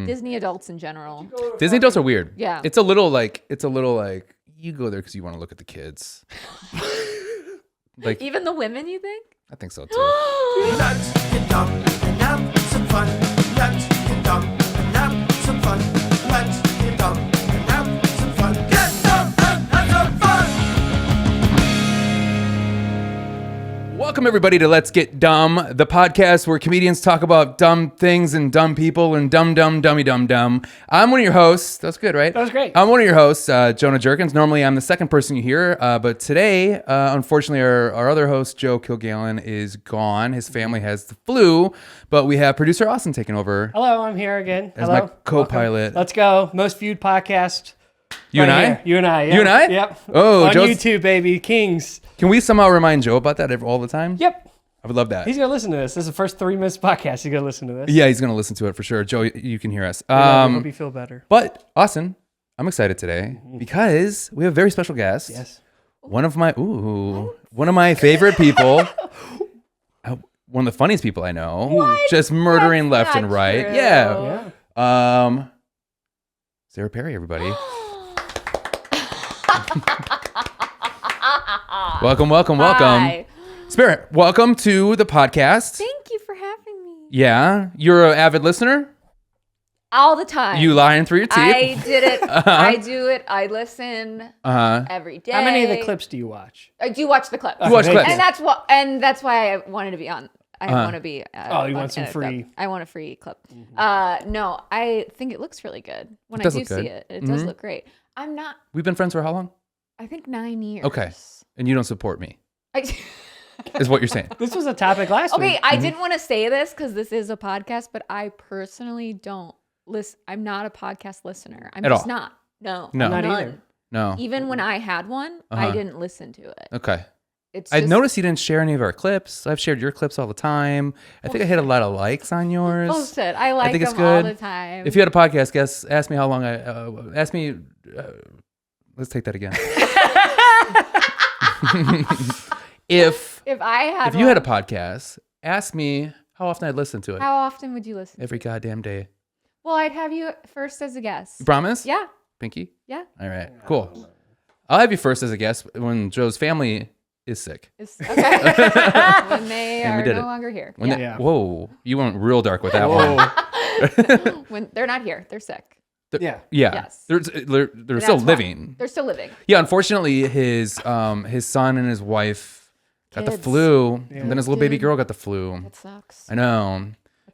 Disney adults in general. Disney adults are weird. Yeah. It's a little like you go there because you want to look at the kids. Like Even the women, you think? I think so too. Let's get dumb and have some fun. Let's get dumb and have some fun. Let's get dumb and have some fun. Get dumb and have some fun. Welcome everybody to Let's Get Dumb, the podcast where comedians talk about dumb things and dumb people and dumb. I'm one of your hosts. That's good, right? That was great. I'm one of your hosts, Jonah Jurken. Normally I'm the second person you hear, but today, unfortunately, our other host, Joe Kilgallen, is gone. His family has the flu, but we have producer Austin taking over Hello, I'm here again. as Hello. my co-pilot. Welcome. Let's go. Most viewed podcast. You and I? Here. You and I. Yep. You and I? Yep. Oh, on Joe's- YouTube, baby. Kings. Can we somehow remind Joe about that all the time? Yep. I would love that. He's going to listen to this. This is the first 3 minutes podcast. He's going to listen to this. Yeah, he's going to listen to it for sure. Joe, you can hear us. Hope you feel better. But Austin, I'm excited today because we have a very special guest. Yes. One of my favorite people. One of the funniest people I know. What? Just murdering That's left and not right. true. Yeah. Yeah. Sarah Perry, everybody. Welcome. Hi. Spirit, welcome to the podcast. Thank you for having me. Yeah, you're an avid listener. All the time. You lying through your teeth. I did it. I do it. I listen Uh-huh. every day. How many of the clips do you watch? I do watch the clips. You watch clips. And that's why I wanted to be on. I want to be. You want some free? I want a free clip. No, I think it looks really good when I does do look good. see it. It does look great. I'm not. We've been friends for how long? I think 9 years. Okay. And you don't support me, I, is what you're saying. This was a topic last okay, week. I didn't want to say this because this is a podcast, but I personally don't listen. I'm not a podcast listener. I'm At just all? not. No, No. Not none. either. No. Even when I had one, I didn't listen to it. Okay. It's I just, noticed you didn't share any of our clips. I've shared your clips all the time. I think I hit a lot of likes on yours. bullshit. I like think it's them all good. the time. If you had a podcast, ask me how long ask me. Let's take that again. If you had a podcast, ask me how often I'd listen to it. how often would you listen? Every goddamn day. Well, I'd have you first as a guest. You promise? Yeah, Pinky? yeah. All right. Cool. I'll have you first as a guest when Joe's family is sick. It's, okay. When they And we are did no it. longer here. When Yeah. Yeah. Whoa. You went real dark with that Whoa. one. When they're not here, they're sick. Yeah. Yeah. Yes. They're And still that's why. living. They're still living. Yeah, unfortunately, his son and his wife got the Kids. flu, Yeah. and then his little baby Dude. girl got the flu. It sucks. I know.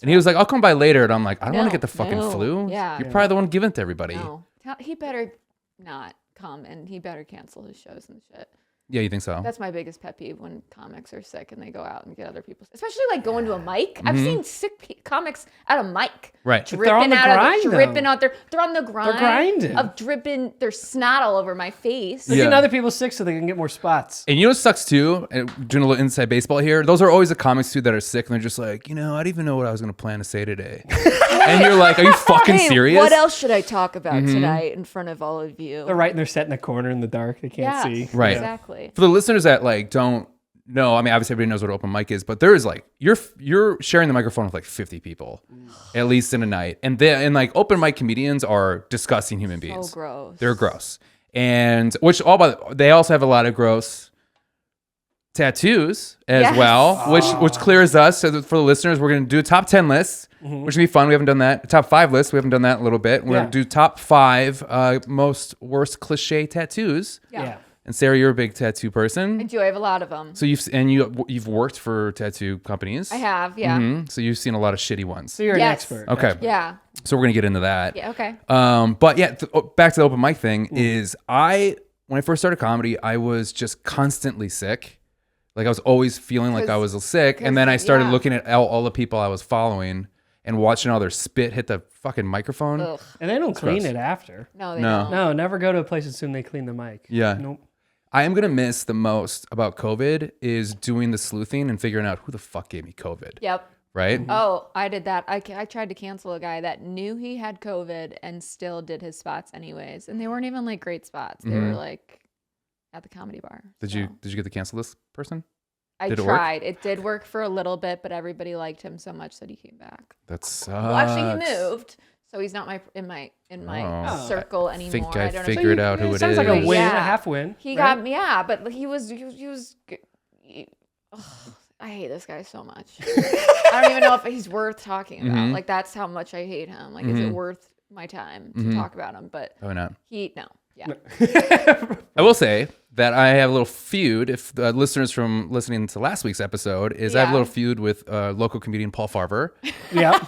And he was like, "I'll come by later," and I'm like, "I don't want to No, get the fucking no. flu. Yeah. You're probably the one giving it to everybody." No, he better not come, and he better cancel his shows and shit. Yeah, you think so? That's my biggest pet peeve when comics are sick and they go out and get other people, especially like going to a mic. Mm-hmm. I've seen sick comics at a mic, Right. But they're on the grind, dripping though. out there. They're on the grind. grinding. Of dripping their snot all over my face. They're Yeah. getting other people sick so they can get more spots. And you know what sucks too? And doing a little inside baseball here. Those are always the comics too that are sick, and they're just like, I didn't even know what I was going to plan to say today. And you're like, are you fucking Hey, serious? what else should I talk about Mm-hmm. tonight in front of all of you? They're right and they're set in the corner in the dark. They can't see. Right. Exactly. For the listeners that like don't know, I mean, obviously everybody knows what open mic is, but there is like you're sharing the microphone with like 50 people, at least in a night, and like open mic comedians are disgusting human beings. So gross. They're gross, and they also have a lot of gross tattoos as Yes. well, which clears us. So for the listeners, we're gonna do a top 10 list, which will be fun. We haven't done that. Top 5 list. We haven't done that in a little bit. We're gonna do top 5 most worst cliche tattoos. Yeah. And Sarah, you're a big tattoo person. I do. I have a lot of them. So you've worked for tattoo companies. I have. Yeah. So you've seen a lot of shitty ones. So you're an Yes. expert. Okay. Yeah. So we're gonna get into that. Yeah. Okay. But yeah, back to the open mic thing is when I first started comedy, I was just constantly sick. Like I was always feeling like I was sick, and then I started looking at all the people I was following and watching all their spit hit the fucking microphone. Ugh. And they don't clean gross. it after. No, they No. don't. No, never go to a place and assume they clean the mic. Yeah. Nope. I am gonna miss the most about COVID is doing the sleuthing and figuring out who the fuck gave me COVID. Yep. Right? Oh, I did that. I tried to cancel a guy that knew he had COVID and still did his spots anyways, and they weren't even like great spots. They were like at the comedy bar. Did you get to cancel this person? I Did it work? tried. It did work for a little bit, but everybody liked him so much that he came back. That sucks. Well, actually, he moved, So he's not in my Oh. circle anymore. think I don't know. figured out who it Sounds like a is. win, Yeah. a half win. He right? got me, yeah, but he was ugh, I hate this guy so much. I don't even know if he's worth talking about. Mhm. Like, that's how much I hate him. Like, is it worth my time to talk about him? But Probably not. no. Yeah. I will say that I have a little feud. If the listeners from listening to last week's episode is I have a Yeah. little feud with local comedian Paul Farver. Yeah.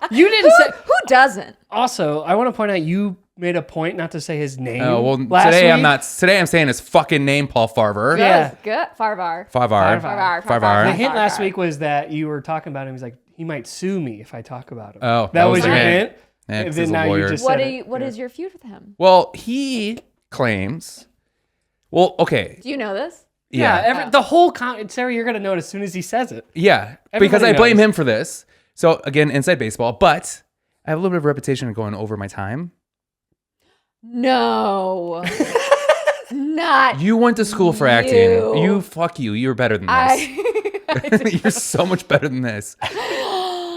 You didn't say. Who doesn't? Also, I want to point out you made a point not to say his name. Oh well, last today I'm week. not. Today I'm saying his fucking name, Paul Farver. Yeah. Good. Farvar. Farvar. Farvar. The hint last week was that you were talking about him. He's like, he might sue me if I talk about him. Oh, that was the your hint. hint. Yeah, And 'cause then he's a now lawyer. you just What said are you? it. What is your feud with him? Well, he claims. Well, okay. Do you know this? Yeah. The whole Sarah, you're gonna know it as soon as he says it. Yeah, because Everybody I blame knows. him for this. So again, inside baseball, but I have a little bit of a reputation of going over my time. No. Not. You went to school for acting. Fuck you. You're better than this. You're so much better than this.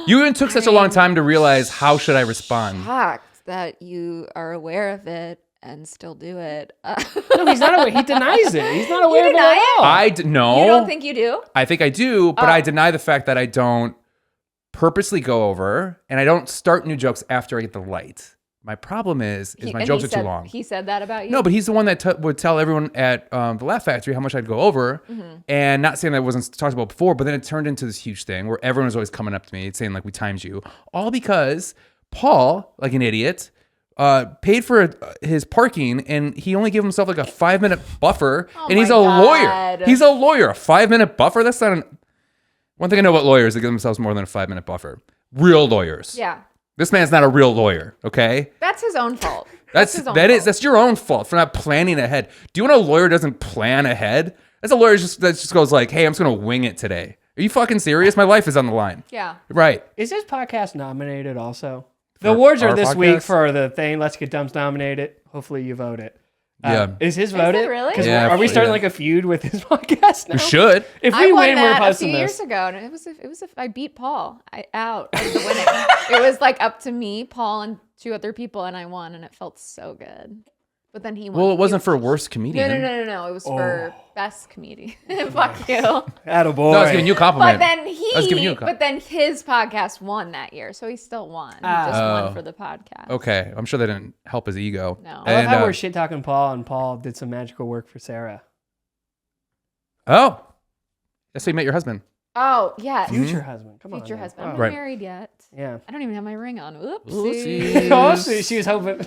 You even took such a long time to realize how should I respond. Shocked that you are aware of it and still do it. No, he's not aware. He denies it. He's not aware of it deny at all. No. You don't think you do? I think I do, but I deny the fact that I don't purposely go over and I don't start new jokes after I get the light. My problem is my jokes are too long. He said that about you? No, but he's the one that would tell everyone at the Laugh Factory how much I'd go over, and not saying that wasn't talked about before, but then it turned into this huge thing where everyone was always coming up to me saying like, we timed you, all because Paul, like an idiot, paid for his parking and he only gave himself like a 5-minute buffer, and he's my a God. lawyer. He's a lawyer. A 5-minute buffer? That's not one thing I know about lawyers, they give themselves more than a 5-minute buffer. Real lawyers. Yeah. This man's not a real lawyer, okay? That's his own fault. That's his own fault. that's your own fault for not planning ahead. Do you know a lawyer doesn't plan ahead? That's a lawyer that just goes like, "Hey, I'm just gonna wing it today." Are you fucking serious? My life is on the line. Yeah. Right. Is this podcast nominated also? The awards are our this podcast? week for the thing. Let's Get Dumb's nominated. Hopefully you vote it. Yeah. Is his voted? it really? 'Cause Yeah, are we starting yeah. like a feud with his podcast now? You should. If I we won win, we're that a few posting years this. ago, and it was I beat Paul out of the winning. It was like up to me, Paul, and 2 other people, and I won, and it felt so good. But then he won. Well, it wasn't for worst comedian. No. It was for best comedian. Fuck you. Attaboy. No, I was giving you a compliment. But then I was giving you a but then his podcast won that year, so he still won. He just won for the podcast. Okay, I'm sure that didn't help his ego. No. I love And, how we're shit talking Paul, and Paul did some magical work for Sarah. oh, that's how you met your husband. Oh yeah, Future husband. Come on. future now. husband. Wow. I'm not Right. married yet. Yeah. I don't even have my ring on. Oopsie. Oopsie. Oh, she was hoping.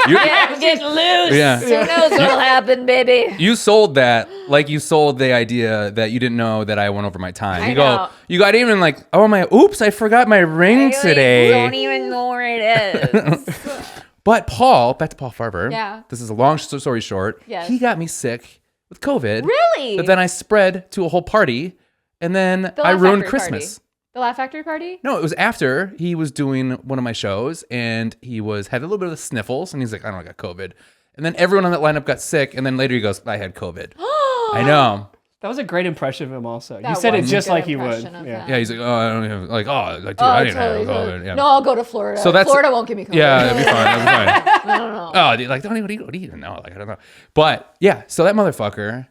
Yeah, I'm getting loose. Yeah. Who knows what'll happen, baby? You sold that like you sold the idea that you didn't know that I went over my time. I You know. you got even like, oh my, oops, I forgot my ring I today. don't even know where it is. But Paul, back to Paul Farver. Yeah. This is a long story short. Yes. He got me sick with COVID. Really? That then I spread to a whole party, and then The I Laugh ruined Factory Christmas. Party. The Laugh Factory party? No, it was after he was doing one of my shows, and he had a little bit of the sniffles, and he's like, I don't know, I got COVID. And then everyone on that lineup got sick, and then later he goes, I had COVID. I know. That was a great impression of him also. You That said it was a just good like he would. impression of Yeah. him. Yeah, he's like, oh, I don't even, like, oh, like, dude, I didn't have COVID. Yeah. No, I'll go to Florida. So that's- Florida won't give me COVID. Yeah, that'd be fine. That'd be fine. I don't know. Oh, dude, like, what do you even know? Like, I don't know. But yeah, so that motherfucker.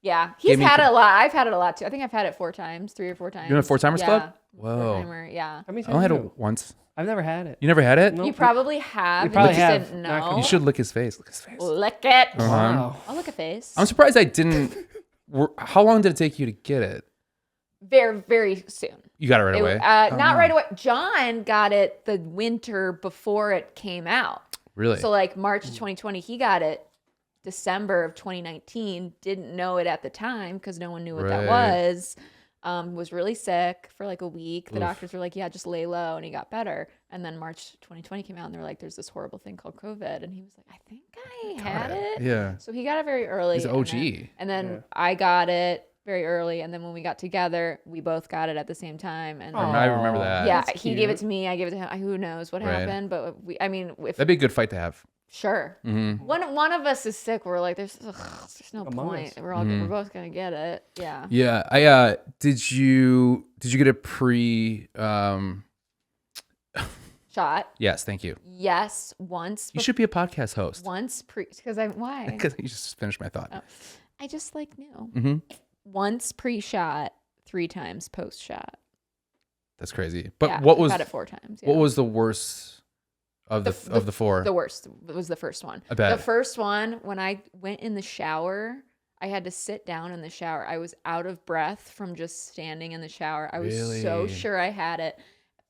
Yeah, Gave he's me had co- it a lot. I've had it a lot too. I think I've had it 4 times, 3 or 4 times. You in a 4-timers yeah. club? Whoa. 4-timer, yeah. How many I only had times it once. I've never had it. You never had it? No. You probably have. You probably you just have. didn't Not know. gonna- You should lick his face. Lick his face. Lick it. Wow. I'll lick a face. I'm surprised I didn't. How long did it take you to get it? Very, very soon. You got it right It- away. not right away. John got it the winter before it came out. Really? So like March of 2020, he got it. December of 2019, didn't know it at the time because no one knew what that Right. was really sick for like a week. The doctors were like, yeah, just lay low, and he got better. And then March 2020 came out, and they were like, there's this horrible thing called COVID. And he was like, I think I had it. Yeah. So he got it very early. He's and OG. then I got it very early. And then when we got together, we both got it at the same time. And then, I remember that. yeah, That's he gave it cute. to me. I gave it to him. Who knows what Right. happened? But I mean, if That'd be a good fight to have. sure, one of us is sick. We're like, there's no Among point. us. We're both gonna get it. Yeah. Yeah. I did you get a pre Shot. shot. Yes, thank you. Yes, once. You should be a podcast host. Once because why? Because you just finished my thought. Oh, I just like knew. Mm-hmm. Once pre-shot, 3 times post-shot. That's crazy. But Yeah, what I've was had it 4 times? what was the worst of the 4? The worst was the first one. I bet. The first one, when I went in the shower, I had to sit down in the shower. I was out of breath from just standing in the shower. I was so Really? sure I had it,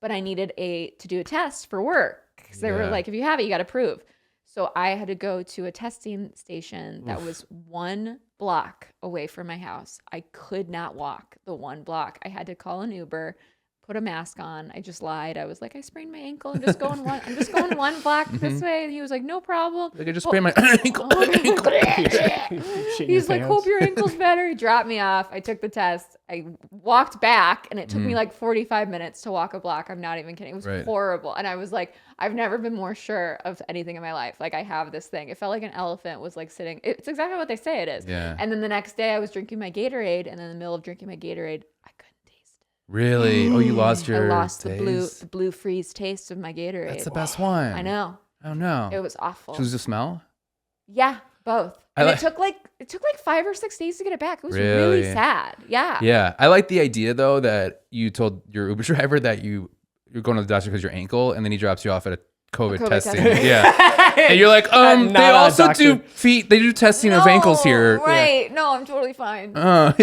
but I needed to do a test for work because they were Yeah. like, if you have it, you got to prove. So I had to go to a testing station that was 1 block away from my house. I could not walk the 1 block. I had to call an Uber, put a mask on. I just lied. I was like, I sprained my ankle. I'm just going 1 block this way. And he was like, no problem. Like I just sprained my ankle. He's like, hope your ankle's better. He dropped me off. I took the test. I walked back, and it took me like 45 minutes to walk a block. I'm not even kidding. It was Right. horrible. And I was like, I've never been more sure of anything in my life. Like, I have this thing. It felt like an elephant was like sitting. It's exactly what they say it is. Yeah. And then the next day, I was drinking my Gatorade, and in the middle of drinking my Gatorade, I couldn't taste it. Really? Oh, you lost your I lost the taste? blue freeze taste of my Gatorade. That's the best one. I know. Oh no. It was awful. So was the smell? Yeah, both. I And like- it took like 5 or 6 days to get it back. It was Really? really sad. Yeah. Yeah. I like the idea though that you told your Uber driver that you're going to the doctor because your ankle, and then he drops you off at a COVID COVID testing. testing. Yeah. And you're like, Not they a also doctor. do feet. They do testing of ankles here. Right. No, I'm totally fine. Oh.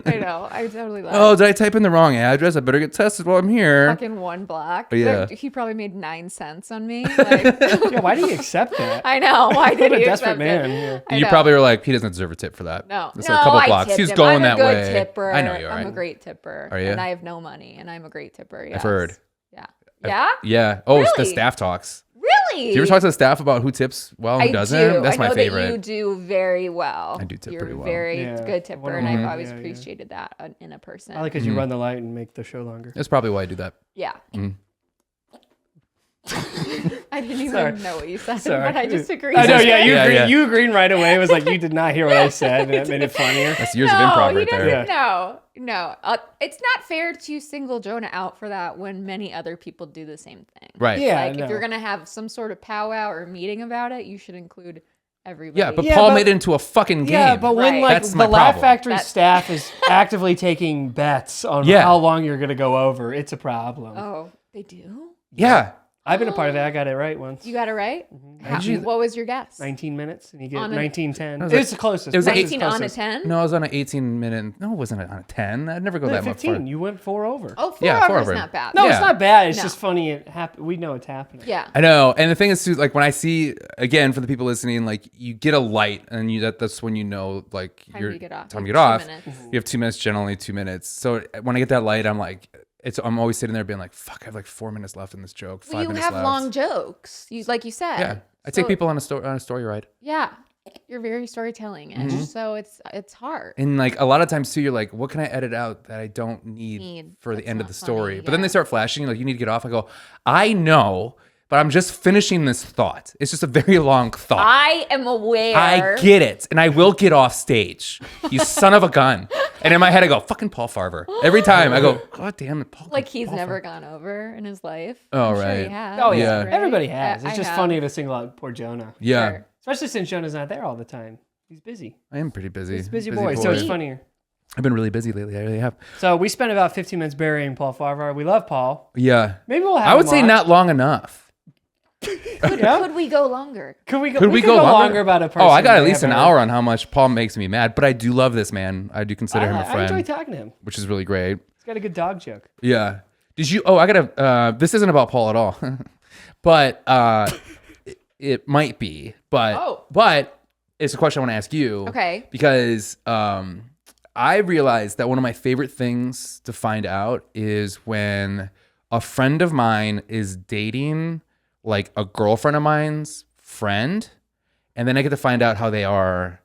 I know. I totally lied. Oh, did I type in the wrong address? I better get tested while I'm here. Fucking 1 block. Yeah. He probably made 9 cents on me. Like, Yeah, why do you accept that? I know. Why did What a he desperate accept man. it? Yeah. I You know. probably were like, he doesn't deserve a tip for that. No, It's no, a couple I blocks. tipped He's him. going I'm that a good way. Tipper. I know you are. I'm a right? great tipper. Are you? And I have no money, and I'm a great tipper. Yes. I've heard. Yeah. Yeah. Yeah. Oh, it's the Really? staff talks. Really? Do you ever talk to the staff about who tips well, who I doesn't? do. That's I my know favorite. that you do very well. I do tip You're pretty well. very Yeah. good tipper, One of and I've my- always yeah, yeah. appreciated that in a person. I like because you run the light and make the show longer. That's probably why I do that. Yeah. Mhm. I didn't even Sorry. know what you said, Sorry. but I just agreed. I know, with yeah, it. you Yeah, agreed, yeah. you agreed right away. It was like you did not hear what I said, and that made it funnier. That's years no, of improv he right doesn't there. know. No, it's not fair to single Jonah out for that when many other people do the same thing. Right. Yeah, Like, no. if you're gonna have some sort of powwow or meeting about it, you should include everybody. Yeah, but Yeah, Paul but- made it into a fucking game. Yeah, but when Right. like That's the my Laugh problem. Factory That- staff is actively taking bets on Yeah. how long you're gonna go over, it's a problem. Oh, they do? Yeah. I've been a part of it. I got it right once. You got it right? How, Did you- what was your guess? 19 minutes, and you get On a- 19:10. was It like- was the closest. it was like 19 on a closest. 10? No, I was on an 18-minute. No, it wasn't on a 10. I'd never go No, that much 15. far. You went 4 over. Oh, 4 Yeah, 4 hours over. not bad. No, Yeah. it's not bad. It's No. just funny. We know it's happening. Yeah. I know. And the thing is, too, like when I see, again, for the people listening, like you get a light and that's when you know, like, Time you're to get off. time to Like get 2 off. minutes. You have 2 minutes, generally 2 minutes. So when I get that light, I'm like, I'm always sitting there being like, fuck, I have like 4 minutes left in this joke. 5 Well, you minutes have left. long jokes, like you said. Yeah. I take So- people on a story ride. Yeah, you're very storytelling-ish, so it's hard. And like a lot of times too, you're like, what can I edit out that I don't need for the That's end of not the story? funny, But then yeah. they start flashing, like, you need to get off. I go, I know, but I'm just finishing this thought. It's just a very long thought. I am aware. I get it, and I will get off stage. You son of a gun. And in my head, I go, fucking Paul Farver. Every time I go, God damn it, Paul. like he's Paul never Farver." gone over in his life. Oh, I'm sure right. he has, Oh yeah, Yeah. everybody has. I It's just have. funny to single out poor Jonah, Yeah, Sure. especially since Jonah's not there all the time. He's busy. I am pretty busy. He's a busy boy, so it's funnier. I've been really busy lately. I really have. So we spent about 15 minutes burying Paul Farvar. We love Paul. Yeah. Maybe we'll have. I would him say on. not long enough. Yeah? Could we go longer? Could we go? Could we go longer about a person? Oh, I got at we least an haven't- hour on how much Paul makes me mad, but I do love this man. I do consider him a I friend, enjoy talking to him. which is really great. He's got a good dog joke. Yeah. Did you? Oh, I gotta. This isn't about Paul at all, but it might be. But it's a question I want to ask you. Okay. Because I realized that one of my favorite things to find out is when a friend of mine is dating like a girlfriend of mine's friend, and then I get to find out how they are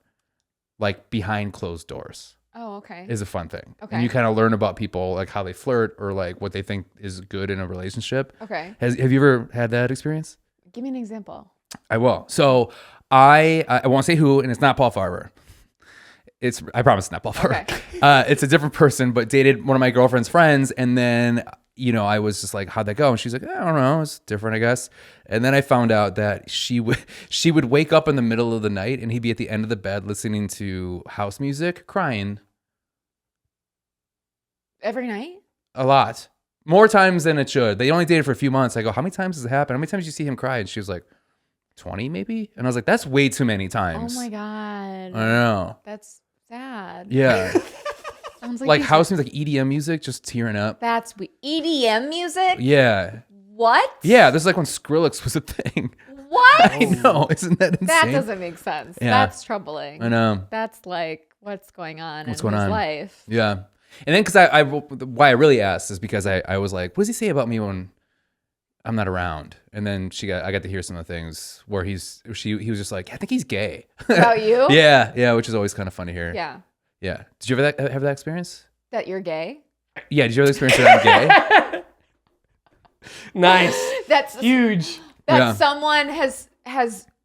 like behind closed doors. Oh, okay. Is a fun thing. Okay. And you kind of learn about people, like how they flirt or like what they think is good in a relationship. Okay. Have you ever had that experience? Give me an example. I will. So I won't say who, and it's not Paul Farver. I promise it's not Paul Farver. Okay. It's a different person, but dated one of my girlfriend's friends, and then I was just like, how'd that go? And she's like, I don't know, it's different, I guess. And then I found out that she would wake up in the middle of the night and he'd be at the end of the bed listening to house music, crying. Every night? A lot. More times than it should. They only dated for a few months. I go, how many times does it happen? How many times do you see him cry? And she was like, 20 maybe? And I was like, that's way too many times. Oh my God. I know. That's sad. Yeah. Sounds Like he's- house music, like EDM music, just tearing up. That's EDM music? Yeah. What? Yeah, this is like when Skrillex was a thing. What? I know. Isn't that insane? That doesn't make sense. Yeah. That's troubling. I know. That's like, what's going on What's in going his on? life? Yeah. And then because why I really asked is because I was like, what does he say about me when I'm not around? And then I got to hear some of the things where he was just like, I think he's gay. About you? Yeah, which is always kind of fun to hear. Yeah. Yeah. Did you ever have that experience? That you're gay? Yeah, did you ever experience that I'm gay? Nice. That's Huge. that Yeah. someone has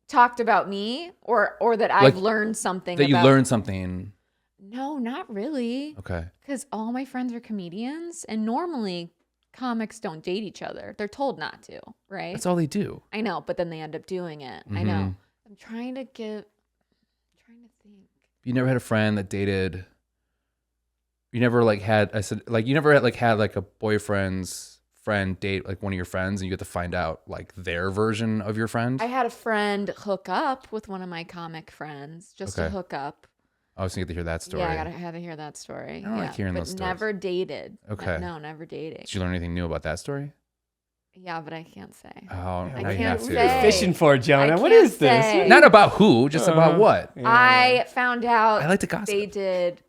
talked about me or that I've Like, learned something That you about. learned something. No, not really. Okay. Because all my friends are comedians, and normally comics don't date each other. They're told not to, right? That's all they do. I know, but then they end up doing it. I know. I'm trying to think. You never had a friend that dated. You never had a boyfriend's friend date like one of your friends, and you get to find out like their version of your friend. I had a friend hook up with one of my comic friends just to Okay. hook up. I was going to get to hear that story. Yeah, I had to hear that story. I don't like hearing but those stories. never dated. Okay. No, never dating. Did you learn anything new about that story? Yeah, but I can't say. Oh, I now you can't have to. say. What are you fishing for, Jonah? I What can't is this? say. Not about who, just about what. Yeah. I found out I like to gossip. they did.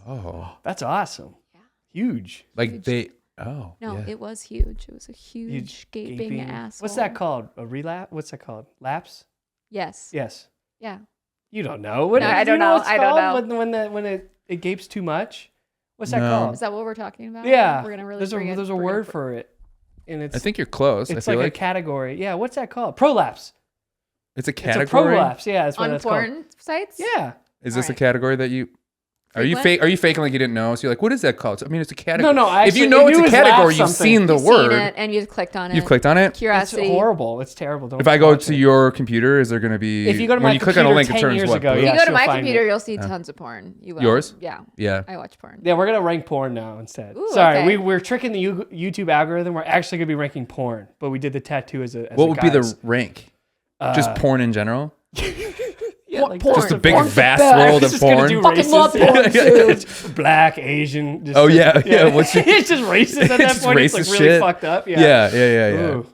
Oh, That's awesome. Yeah. Huge. like Huge. they. Oh, No, yeah. it was huge. It was a huge, Huge gaping asshole. What's that called? A relapse? What's that called? Lapse? Yes. Yes. Yeah. You don't know. What No, do I you don't know. know. What it's I don't called know. when it gapes too much. What's that No. called? Is that what we're talking about? Yeah. We're gonna really there's bring it. a we're gonna word br- for it, and it's I think you're close. it's I feel like a like category. Yeah. What's that called? Prolapse. it's a It's category. a prolapse. Yeah, that's what on that's called. porn sites. Yeah. Is this a Alright. category that you? Are you Frequent? Are you faking like you didn't know? So you're like, what is that called? I mean, it's a category. No, I if you actually- know I it's knew a it was laugh category, you've something. seen the You've word. seen it and you've clicked on it. You've clicked on it. It's Curiosity. horrible. It's terrible. Don't If I go watch to it. your computer, is there going to be? If you go to when my you click on a computer link, it 10 turns years what? ago, blue? If yeah. you go to you'll my find computer, it. you'll see tons of porn. You will. Yours? Yeah. Yeah. I watch porn. Yeah, we're gonna rank porn now instead. Ooh, Sorry, okay. we're tricking the YouTube algorithm. We're actually gonna be ranking porn, but we did the tattoo as a. What a would be the guise. rank? Just porn in general. Yeah, like porn. Just a big Porn. vast I world was of just gonna porn. do Fucking love racist. porn, too. Black, Asian. Just Oh, yeah, yeah, what's your- it's just racist at that It's point. It's like racist really shit. fucked up. Yeah. Yeah. Ooh.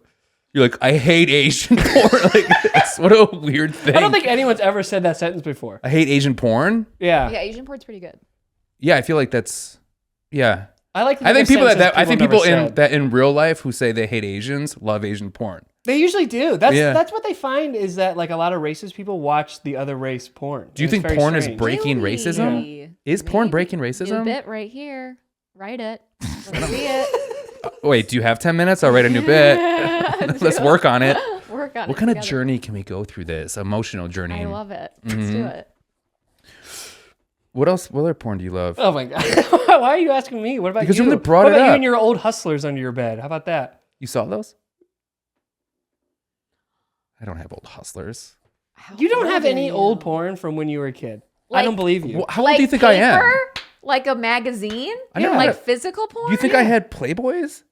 You're like, I hate Asian porn. Like, this. What a weird thing. I don't think anyone's ever said that sentence before. I hate Asian porn. Yeah. Yeah, Asian porn's pretty good. Yeah, I feel like that's. Yeah, I like. I think people I think people never in said. that in real life who say they hate Asians love Asian porn. They usually do. That's Yeah. that's what they find is that like a lot of racist people watch the other race porn. Do you And think it's very porn is strange. breaking Really? racism? Is porn Maybe. breaking New racism? bit right here. Write it. Let's see it. Wait, do you have 10 minutes? I'll write a new bit. Let's work on it. Work on it. What kind of together. journey can we go through this? Emotional journey. I love it. Let's do it. What else? What other porn do you love? Oh my god! Why are you asking me? What about Because you? you brought what it about you up. and your old hustlers under your bed? How about that? You saw those? I don't have old hustlers. How You don't old have are any you? old porn from when you were a kid. I Like- don't believe you. How old do you think I am? paper? Like a magazine? I never Like had- physical porn? You think I had Playboys?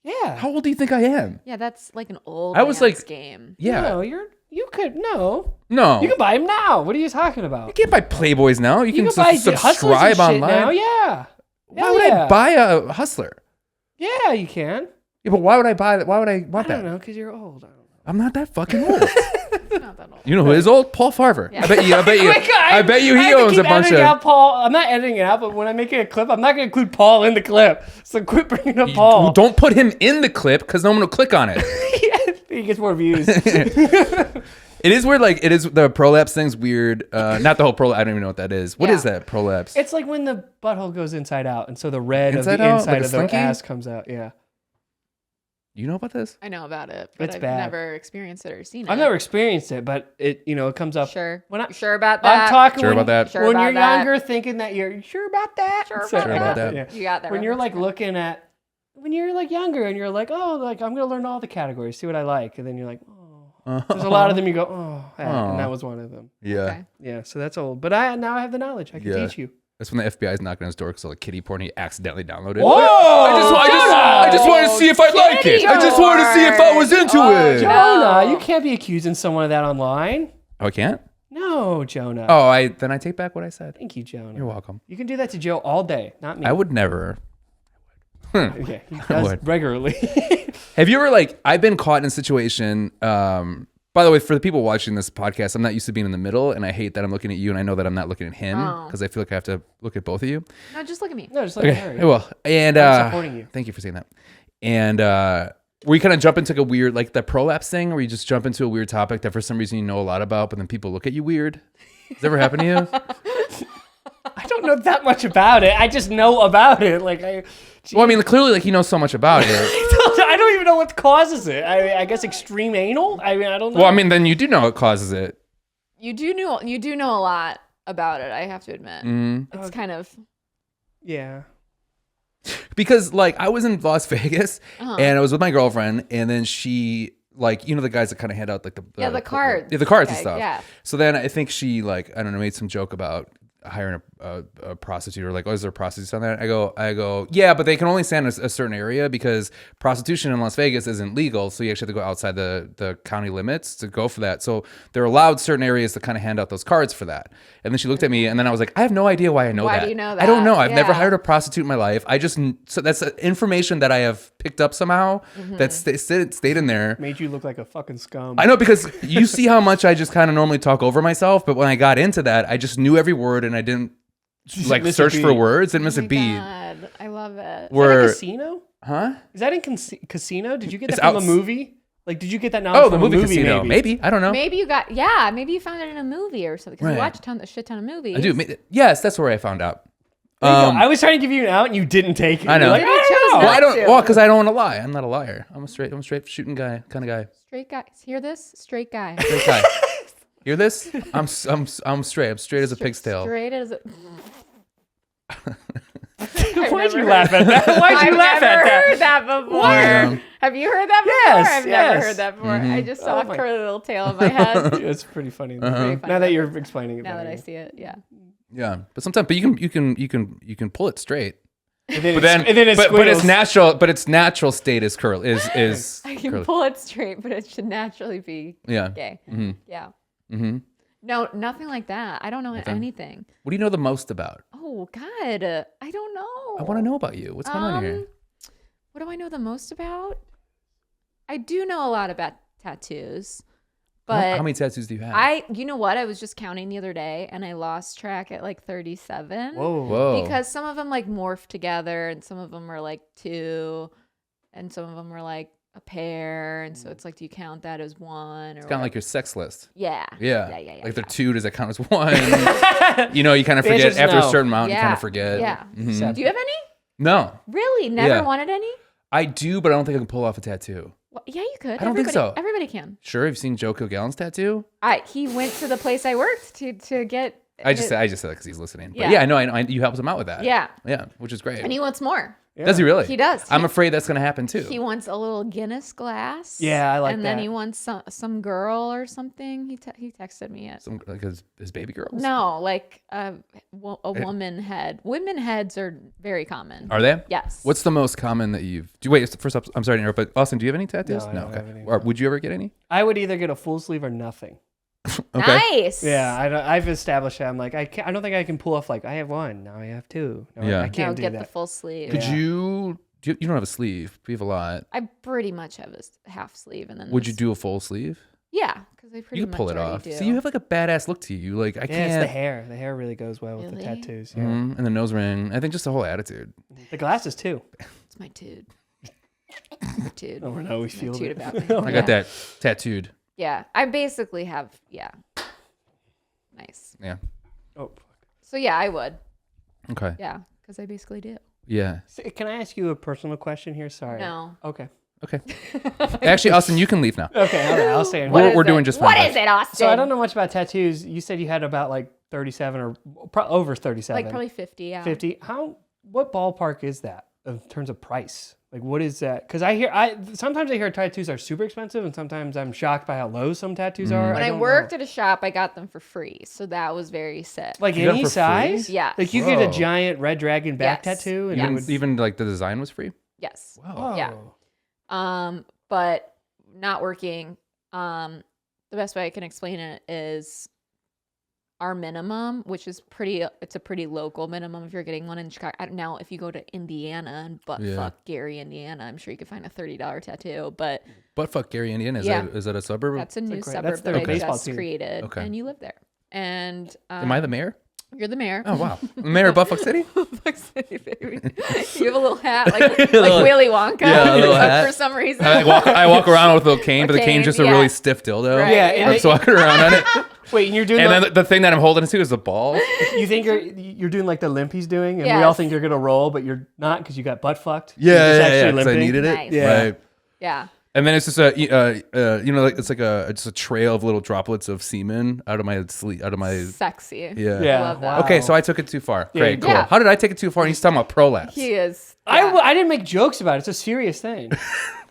Yeah. How old do you think I am? Yeah, that's like an old I was man's like- game. Yeah. No, you could no. No. You can buy them now. What are you talking about? You can't buy Playboys now. You can can buy Hustlers subscribe and shit online. now. Yeah. Why Hell would yeah. I buy a Hustler? Yeah, you can. Yeah, but why would I buy that? Why would I want I don't that? know because you're old. I don't know. I'm not that fucking old. Not that old. You know who is old? Paul Farver. Yeah. I bet you. Oh I bet you I he have to owns keep a bunch editing of. out Paul. I'm not editing it out, but when I make it a clip, I'm not going to include Paul in the clip. So quit bringing up Paul. Don't put him in the clip because no one will click on it. He gets more views. It is weird. Like it is the prolapse thing's weird. Not the whole prolapse. I don't even know what that is. What Yeah. is that prolapse? It's like when the butthole goes inside out, and so the red Inside of the out? inside Like a of the slinky? ass comes out. Yeah. You know about this? I know about it, but It's I've bad. never experienced it or seen it. I've never experienced it, but it comes up. Sure. When I, You sure about that? I'm talking Sure when, about that? Sure when about you're that? younger, thinking that you're sure about that. Sure So- about that? Yeah. You got that. When you're like reference. looking at, when you're like younger and you're like, oh, like I'm gonna learn all the categories, see what I like, and then you're like, oh, there's a lot of them you go, oh, and that was one of them. Yeah. Okay. Yeah, so that's old. But now I have the knowledge. I can Yeah. teach you. That's when the FBI's knocking on his door because all the kitty porn he accidentally downloaded. Whoa! I just wanted to see if I like it. I just wanted to see if I was into it. Jonah, No. you can't be accusing someone of that online. Oh, I can't? No, Jonah. Oh, then I take back what I said. Thank you, Jonah. You're welcome. You can do that to Joe all day, not me. I would never. Okay, he does would. regularly. Have you ever I've been caught in a situation, by the way, for the people watching this podcast, I'm not used to being in the middle and I hate that I'm looking at you and I know that I'm not looking at him Oh. because I feel like I have to look at both of you. No, just look at me. No, just like Okay, Harry. I will. And I'm supporting you. thank you for saying that. And where you kind of jump into like a weird, like the prolapse thing where you just jump into a weird topic that for some reason you know a lot about, but then people look at you weird. Does that ever happen to you? I don't know that much about it. I just know about it. Well, I mean, clearly, you know so much about it. I don't even know what causes it. I guess extreme anal. I mean, I don't know. Well, I mean, then you do know what causes it. You do know a lot about it. I have to admit. It's kind of. yeah. Because I was in Las Vegas Uh-huh. and I was with my girlfriend, and then she the guys that kind of hand out the cards. the cards and Okay, stuff. yeah. So then I think she I don't know, made some joke about hiring a prostitute, or is there prostitutes on that? I go, yeah, but they can only stand a certain area because prostitution in Las Vegas isn't legal. So you actually have to go outside the county limits to go for that. So they're allowed certain areas to kind of hand out those cards for that. And then she looked at me and then I was like, I have no idea why I know Why that. do you know I don't that? know. I've never Yeah. hired a prostitute in my life. So that's information that I have picked up somehow that stayed in there. Made you look like a fucking scum. I know, because you see how much I just kind of normally talk over myself, but when I got into that, I just knew every word and I didn't miss a search for beat. words and miss Oh a my beat. God, I love it. Is that Where a casino? huh? Is that in Casino? Did you get It's that from outs- a movie? Did you get that knowledge Oh, the from movie a Casino. Maybe. I don't know. Maybe you found it in a movie or something. Because you Right. watch a shit ton of movies. I do. Yes, that's where I found out. There you go. I was trying to give you an out and you didn't take it. I know. You're like, You chose I don't know. not Well, I don't. to. Well, because I don't want to lie. I'm not a liar. I'm a straight shooting guy kind of guy. Straight guy. Hear this? Straight guy. Straight guy. Hear this? I'm straight. I'm straight as a pig's tail. Straight as a. Why'd you laugh at that? Why'd you laugh I've at never that? heard that before. Yeah. Have you heard that before? Yes, I've never yes. heard that before. Mm-hmm. I just saw Oh a my- curly little tail in my head. It's pretty funny. Uh-huh. Very funny. Now that you're explaining it. Now that better. I see it, yeah. Yeah, but sometimes, but you can pull it straight. And then But then, and then it but its squiggles. natural state is curl is I can curly. pull it straight, but it should naturally be Yeah. gay. Mm-hmm. Yeah. Mm-hmm. No, nothing like that. I don't know anything. What do you know the most about? Oh God, I don't know. I want to know about you. What's going on here? What do I know the most about? I do know a lot about tattoos, but How many tattoos do you have? you know what? I was just counting the other day, and I lost track at like 37. Whoa. Whoa. Because some of them morph together, and some of them are 2, and some of them are a pair, and so it's do you count that as one? Or It's kind of like your sex list. yeah, Yeah. yeah. Like they're 2, does that count as 1? You kind of The forget answer's after a no. certain amount. You Yeah. kind of forget. Yeah. Mhm. Do you have any? No, Really? Never Yeah. wanted any? I do, but I don't think I can pull off a tattoo. Well, yeah, you could. I don't think so. Everybody can. Sure, have you seen Joe Kilgallen's tattoo? He went to the place I worked to get. I just said that because he's listening. But Yeah. yeah, I know. You helped him out with that. Yeah, Yeah, which is great. and he wants more. Does he really? He does. I'm afraid that's going to happen too. He wants a little Guinness glass. Yeah, I like And then that. he wants some girl or something. He texted me it. Some like his baby girls. No, a woman head. Women heads are very common. Are they? Yes. What's the most common that you've? Wait, first up, I'm sorry to interrupt, but Austin, do you have any tattoos? No, I don't have any. Or would you ever get any? I would either get a full sleeve or nothing. Okay. Nice. Yeah, I've established that. I'm like, I don't think I can pull off I have one, now I have 2. No, Yeah. I No, can't do get that. the full sleeve. Could Yeah. you? You don't have a sleeve. But you have a lot. I pretty much have a half sleeve, and then Would you this- do a full sleeve? Yeah, because I pretty You can much pull it already off. do. See, you have a badass look to you. I Yeah, it's can't. the hair. The hair really goes well with the Really? tattoos. Yeah. Mhm, and the nose ring. I think just the whole attitude. The glasses too. It's my dude. My dude. Oh no, we My feel dude it. about me. I got that tattooed. Yeah, I basically have. Yeah. Nice. Yeah. Oh, fuck. So yeah, I would. Okay. Yeah, because I basically do. Yeah. So, can I ask you a personal question here? Sorry. No. Okay. Okay. Actually, Austin, you can leave now. Okay, all right, I'll say it. We're doing just fine. What is it, Austin? So I don't know much about tattoos. You said you had about like 37 or over 37. Like probably 50, yeah. 50. What ballpark is that in terms of price? Like, what is that? Because sometimes I hear tattoos are super expensive, and sometimes I'm shocked by how low some tattoos are. When I don't worked know. at a shop, I got them for free, so that was very sick. Like You got 'em any for free? size? Yeah. Like you get a Whoa. giant red dragon back Yes. tattoo, and Yes. it would Even like the design was free. Yes. Wow. Yeah. But not working. The best way I can explain it is our minimum, which is it's a pretty local minimum if you're getting one in Chicago. Now, if you go to Indiana and buttfuck Gary, Indiana, I'm sure you could find a $30 tattoo, but Buttfuck Gary, Indiana. Is that a suburb? that's a new that's suburb their that I baseball just team. created, Okay. and you live there. And Am I the mayor? You're the mayor. Oh wow, mayor of Buttfuck City. Buttfuck City, baby. You have a little hat, like Willy Wonka. Yeah, a little hat. For some reason. I walk around with a little cane, but the cane's just a yeah. really stiff dildo. Right, Yeah, yeah. and I'm walking around on it. Wait, and you're doing And like, then the thing that I'm holding to is the ball. you think you're doing like the limp he's doing, and we all Yes. think you're gonna roll, but you're not because you got butt fucked. Yeah, You're just yeah, actually because I limping. needed it. Nice. Yeah. Right. Yeah. And then it's just like it's like just a trail of little droplets of semen out of my sleep, out of my. Sexy. Yeah. Yeah. I love that. Wow. Okay, so I took it too far. Yeah, Great, you cool. did. How did I take it too far? And he's talking about prolapse. He is. I yeah. didn't make jokes about it. It's a serious thing.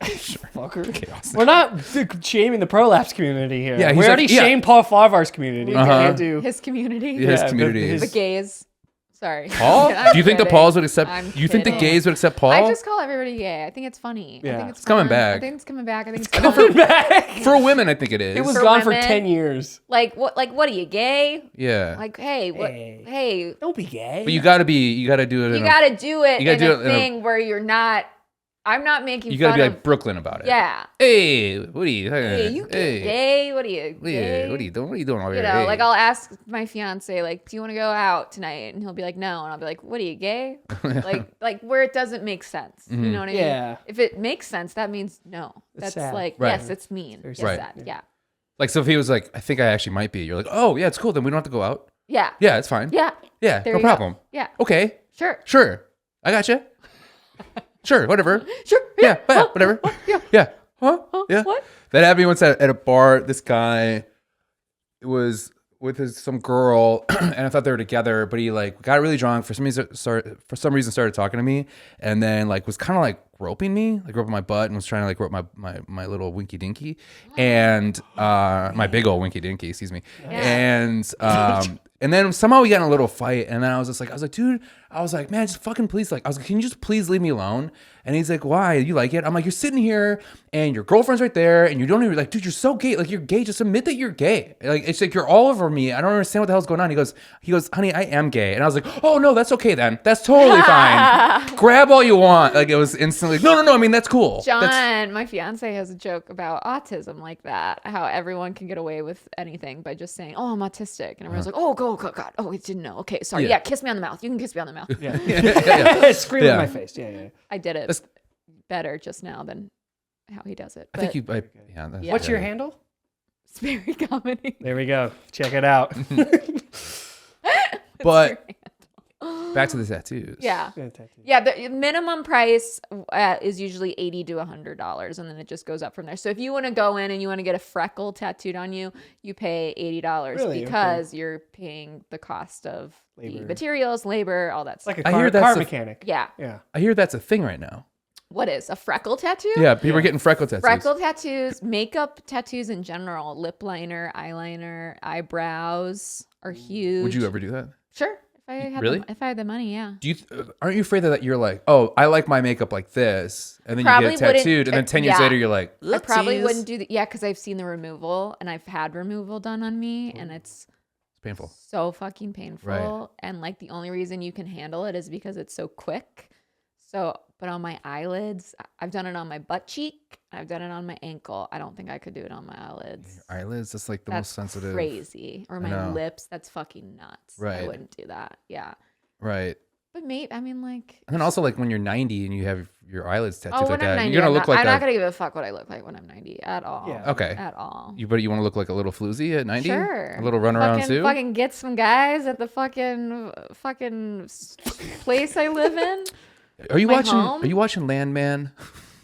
Fucker. Austin. We're not shaming the prolapse community here. Yeah, he's we like- already yeah. shamed Paul Favre's community. We can't do. His community. His Yeah, community. but is- The gays. Sorry. Paul? I'm Do you think the kidding. Pauls would accept? I'm You think the kidding. gays would accept Paul? I just call everybody gay. I think it's funny. I Yeah. think it's coming fun. back. I think it's coming back. I think it's Coming fun. back. For women, I think it is. It was For gone for women. 10 years. Like what? Like what are you gay? Yeah. Like hey, what? Hey. Hey, Don't be gay. But you got to do it. you in got to do it you gotta in do a it in a- thing where you're not. I'm not making You got to fun be of. like Brooklyn about it. Yeah. Hey, what are you? Hey, you gay? What are you? Gay? What are you doing? What are you doing over You here? know, Hey. like I'll ask my fiance, like, do you want to go out tonight? And he'll be like, no. And I'll be like, what are you, gay? like where it doesn't make sense. You know what I mean? Yeah. If it makes sense, that means no. That's sad. like, Right. yes, it's mean. Very Yes, sad. that. Yeah. Like, so if he was like, I think I actually might be. You're like, oh yeah, it's cool. Then we don't have to go out. Yeah. Yeah, it's fine. Yeah. Yeah, There no you go. problem. Yeah. Okay, Sure. sure. I got you. Sure, whatever. Sure. Yeah, whatever. Yeah. Yeah. Huh? Yeah. What? That happened to me once at a bar. This guy was with some girl, and I thought they were together. But he like got really drunk for some reason. Started talking to me, and then like was kind of like groping my butt, and was trying to like grope my little winky dinky, and my big old winky dinky. Excuse me. And then somehow we got in a little fight, and then I was like, dude, man, just fucking please, like, I was like, can you just please leave me alone? And he's like, why? You like it? I'm like, you're sitting here, and your girlfriend's right there, and you don't even like, dude, you're so gay. Like, you're gay. Just admit that you're gay. Like, it's like you're all over me. I don't understand what the hell's going on. He goes, honey, I am gay. And I was like, oh no, that's okay then. That's totally fine. Grab all you want. Like, it was instantly, no. I mean, that's cool. John, my fiance, has a joke about autism like that. How everyone can get away with anything by just saying, "Oh, I'm autistic," and everyone's like, "Oh, God, oh, we didn't know. Okay, sorry. Yeah, kiss me on the mouth. You can kiss me on the mouth." Yeah. Scream Yeah. in my face. Yeah. I did it better just now than how he does it. I think But that's- What's your handle? it's very comedy. There we go. Check it out. But back to the tattoos. Yeah. Yeah, the minimum price is usually $80 to $100, and then it just goes up from there. So if you want to go in and you want to get a freckle tattooed on you, you pay $80 Really? because you're paying the cost of the Labor. materials, labor, all that It's stuff. like a I car, hear that's car a- mechanic. Yeah. Yeah. I hear that's a thing right now. What is a freckle tattoo? Yeah, people are getting freckle tattoos. Freckle tattoos, makeup tattoos in general, lip liner, eyeliner, eyebrows are huge. Would you ever do that? Sure. If I had Really? if I had the money, yeah. Do you aren't you afraid that you're like, oh, I like my makeup like this, and then Probably you get it tattooed, wouldn't- and then 10 years yeah. later you're like, I probably "Oopsies." wouldn't do that. Yeah, because I've seen the removal and I've had removal done on me, and it's It's painful. so fucking painful. Right. And like the only reason you can handle it is because it's so quick. So, but on my eyelids, I've done it on my butt cheek. I've done it on my ankle. I don't think I could do it on my eyelids. Eyelids, that's like the That's most sensitive. crazy. Or my know. lips, that's fucking nuts. I Right. wouldn't do that. Yeah. Right. But maybe, I mean, like, And then also like when you're 90 and you have your eyelids tattooed oh, when like I'm that, 90, you're gonna I'm look not, like I'm a, not gonna give a fuck what I look like when I'm 90 at all. Yeah. okay. At all. But you want to look like a little floozy at 90? Sure. A little run around too? Fucking get some guys at the fucking place I live in. Are you my watching? home? Are you watching Landman?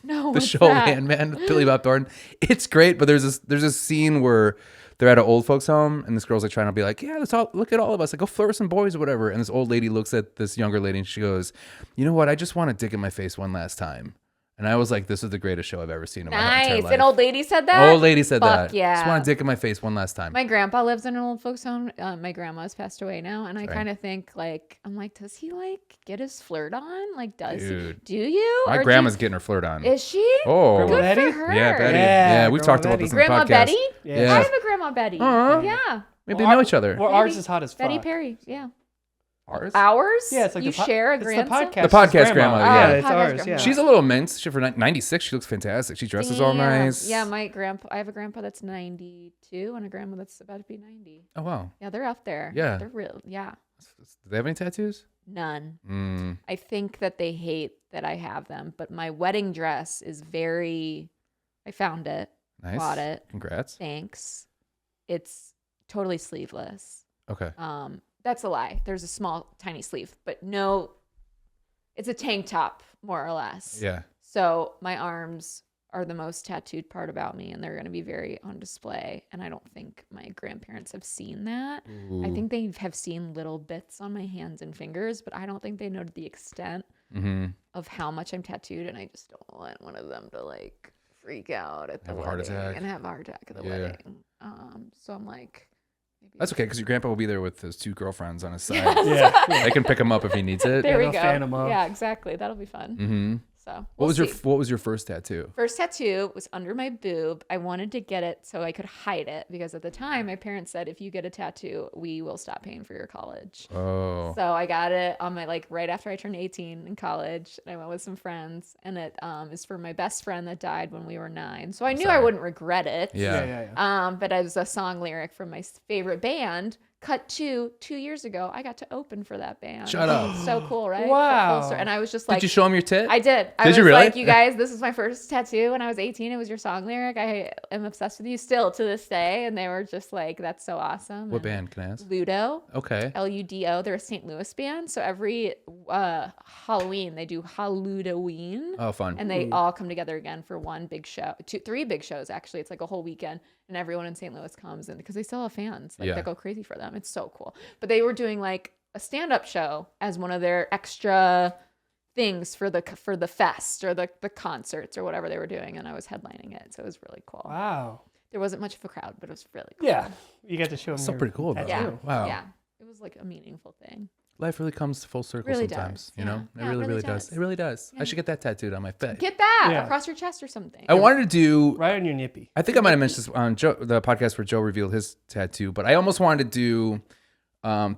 No, the what's show that? Landman with Billy Bob Thornton. It's great, but there's this scene where they're at an old folks home and this girl's like trying to be like, yeah, let's all look at all of us, like go flirt with some boys or whatever. And this old lady looks at this younger lady and she goes, you know what? I just want to dick in my face one last time. And I was like, this is the greatest show I've ever seen in my entire Nice. life. An old lady said that? Old lady said Fuck that. yeah. Just want to dick in my face one last time. My grandpa lives in an old folks home. My grandma's passed away now, and I kind of think I'm like, does he like get his flirt on? Like, does Dude. he? Do you? My Or grandma's getting her flirt on. Is she? Oh. Grandma Good Betty? for her. Yeah, Betty. Yeah, Yeah, we've Grandma talked about Betty. this in Grandma the podcast. Betty? Yeah. I have a grandma Betty. Aw. Yeah. Maybe they know each other. Well, ours is hot as fuck. Betty Perry. Yeah. Ours? Ours? Yeah, it's like you the share a it's grandson? The podcast grandma, yeah. Yeah, it's Podcast ours. grandma. Yeah. She's a little mince. She for 96, she looks fantastic. She dresses all Damn. nice. Yeah, my grandpa. I have a grandpa that's 92 and a grandma that's about to be 90. Oh wow. Yeah, they're up there. Yeah. They're real. Yeah. Do they have any tattoos? None. Mm. I think that they hate that I have them, but my wedding dress is very. I found it. Nice. Bought it. Congrats. Thanks. It's totally sleeveless. Okay. That's a lie. There's a small, tiny sleeve, but no. It's a tank top, more or less. Yeah. So my arms are the most tattooed part about me, and they're going to be very on display. And I don't think my grandparents have seen that. I Ooh. think they have seen little bits on my hands and fingers, but I don't think they know to the extent Mm-hmm. of how much I'm tattooed. And I just don't want one of them to like freak out at the Have a wedding heart attack. and have a heart attack at the Yeah. wedding. So I'm like, maybe That's okay, because your grandpa will be there with his 2 girlfriends on his side. Yeah. They can pick him up if he needs it. there we they'll go. fan 'em up. Yeah, exactly. That'll be fun. Mm-hmm. So What was we'll your see. What was your first tattoo? First tattoo was under my boob. I wanted to get it so I could hide it because at the time my parents said if you get a tattoo, we will stop paying for your college. Oh. So I got it on my right after I turned 18 in college. And I went with some friends, and it is for my best friend that died when we were 9. So I knew I sorry. wouldn't regret it. Yeah. But it was a song lyric from my favorite band. Cut to 2 years ago, I got to open for that band. Shut up. So cool, right? Wow. And I was just like, Did you show him your tit? I did. I Did was you really? like, you guys, this is my first tattoo when I was 18. It was your song lyric. I am obsessed with you still to this day. And they were just like, that's so awesome. What And band, can I ask? Ludo. Okay. Ludo. They're a St. Louis band. So every Halloween, they do Halloween. Oh, fun. And they all come together again for one big show, 3 big shows, actually. It's like a whole weekend. And everyone in St. Louis comes in because they still have fans Yeah. that go crazy for them. It's so cool. But they were doing like a stand-up show as one of their extra things for the fest or the concerts or whatever they were doing, and I was headlining it, so it was really cool. Wow. There wasn't much of a crowd, but it was really cool. Yeah. You got to show them. Still pretty cool, though. Yeah. Wow. Yeah. It was like a meaningful thing. Life really comes full circle Really sometimes. does, You yeah. know? Yeah, It it really, really does. does. It really does. Yeah. I should get that tattooed on my face. Get that Yeah. across your chest or something. I wanted to do right on your nippy. I think I might have mentioned this on the podcast where Joe revealed his tattoo, but I almost wanted to do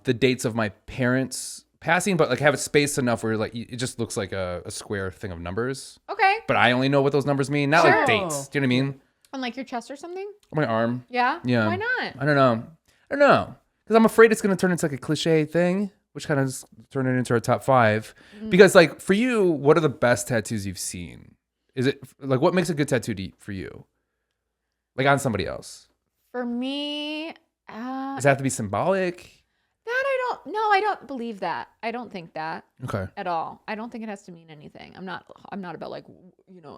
the dates of my parents passing, but like have it spaced enough where like it just looks like a square thing of numbers. Okay. But I only know what those numbers mean, not Sure. like dates. Do you know what I mean? On like your chest or something? On my arm. Yeah? Yeah. Why not? I don't know. Because I'm afraid it's going to turn into like a cliche thing, which kind of just turned it into our top 5. Because like for you, what are the best tattoos you've seen? Is it like what makes a good tattoo for you? Like on somebody else? For me, Does it have to be symbolic? I don't believe that. I don't think that Okay. at all. I don't think it has to mean anything. I'm not about like,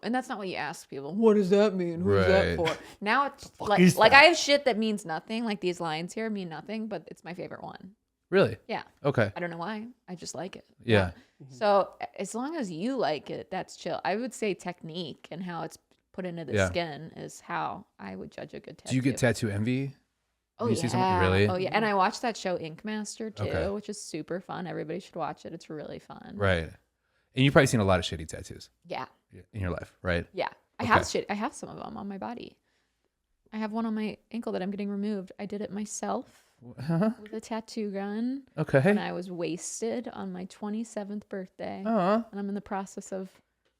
and that's not what you ask people. What does that mean? Who's that Right. for? Now it's is like that? I have shit that means nothing. Like these lines here mean nothing, but it's my favorite one. Really? Yeah. Okay. I don't know why. I just like it. Yeah. So as long as you like it, that's chill. I would say technique and how it's put into the Yeah. skin is how I would judge a good tattoo. Do you get tattoo envy? Oh, you yeah. see something really? Oh, yeah. And I watched that show Ink Master too, Okay. which is super fun. Everybody should watch it. It's really fun. Right. And you've probably seen a lot of shitty tattoos Yeah. in your life, right? Yeah. I have some of them on my body. I have one on my ankle that I'm getting removed. I did it myself with a tattoo gun when Okay. I was wasted on my 27th birthday. Oh. And I'm in the process of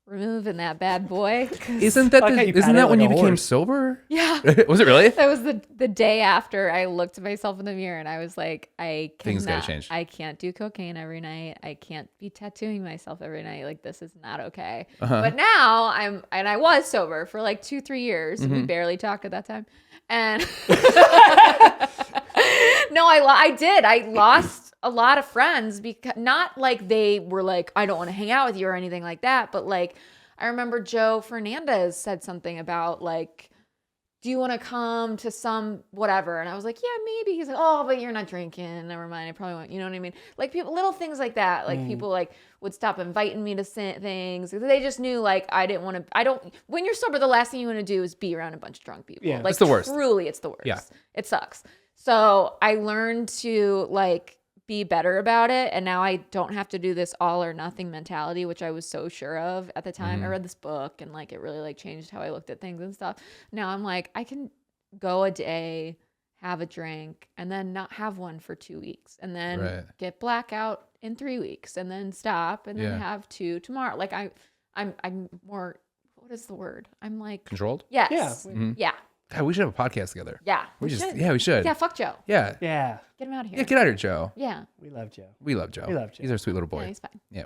removing that bad boy. 'Cause- Isn't that Like how you isn't pat that it when like you a became horse. sober? Yeah. Was it really? That was the day after I looked at myself in the mirror and I was like, Things gotta change. I can't do cocaine every night. I can't be tattooing myself every night. Like this is not okay. Uh-huh. But now I was sober for like 2-3 years. Mm-hmm. We barely talked at that time. And no, I did. I lost a lot of friends because not like they were like, I don't want to hang out with you or anything like that. But like, I I remember Joe Fernandez said something about like, do you want to come to some whatever? And I was like, yeah, maybe. He's like, oh, but you're not drinking. Never mind. I probably won't. You know what I mean? Like people, little things like that. Like people like would stop inviting me to things. They just knew like I didn't want to. When you're sober, the last thing you want to do is be around a bunch of drunk people. Yeah. Like It's the worst. Truly, it's the worst. Yeah. It sucks. So I learned to like be better about it, and now I don't have to do this all or nothing mentality, which I was so sure of at the time. I read this book and like it really like changed how I looked at things and stuff. Now I'm like, I can go a day, have a drink, and then not have one for 2 weeks, and then get blackout in 3 weeks, and then stop, and then have 2 tomorrow. Like I'm more, what is the word? I'm like Controlled? yes, yeah. God, we should have a podcast together. Yeah, We should. should. Yeah, fuck Joe. Yeah. Yeah. Get him out of here. Yeah, get out of here, Joe. Yeah. We love Joe. We love Joe. We love Joe. He's our sweet little boy. Yeah, he's fine. Yeah,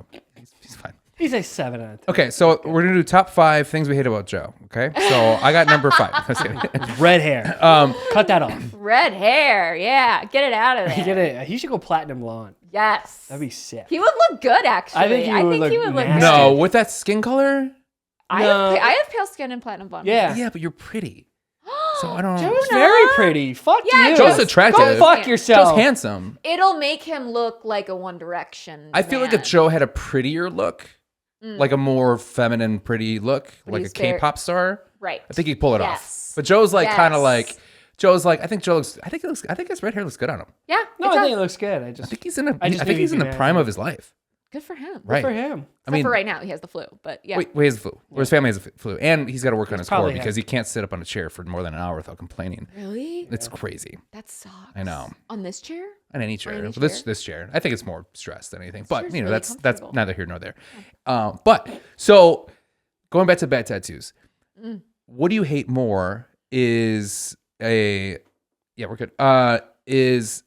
he's fine. He's a 7 out of 10. Okay, so we're gonna do top 5 things we hate about Joe. Okay, so I got number 5. Just kidding. Red hair. Cut that off. Red hair. Yeah. Get it out of there. He should go platinum blonde. Yes. That'd be sick. He would look good, actually. I think he would look good. nasty. No, with that skin color. I have pale skin and platinum blonde. Yeah. Yeah, but you're pretty. So I don't. Joe's very pretty. Fuck Yeah, you. Joe's attractive. Go fuck yourself. Joe's handsome. It'll make him look like a One Direction. I feel like man. if Joe had a prettier look, like a more feminine, pretty look, like a he's very- K-pop star, Right. I think he'd pull it Yes. off. But Joe's like kind of Yes. like. Joe's like, I think his red hair looks good on him. Yeah. No, it I does. think it looks good. I I just think he's in a. I just I think knew he's he'd in be the mad. prime of his life. Good for him. Right. for him. Except for right now, he has the flu. But yeah. Wait, he has the flu. Or his family has the flu, and he's got to work on his core probably because he can't sit up on a chair for more than an hour without complaining. Really? It's crazy. That sucks. I know. On this chair? On any chair, any but this chair? this chair, I think it's more stress than anything. chair's But you know, really that's comfortable. neither here nor there. But so going back to bad tattoos, what do you hate more? Is a yeah, we're good. Is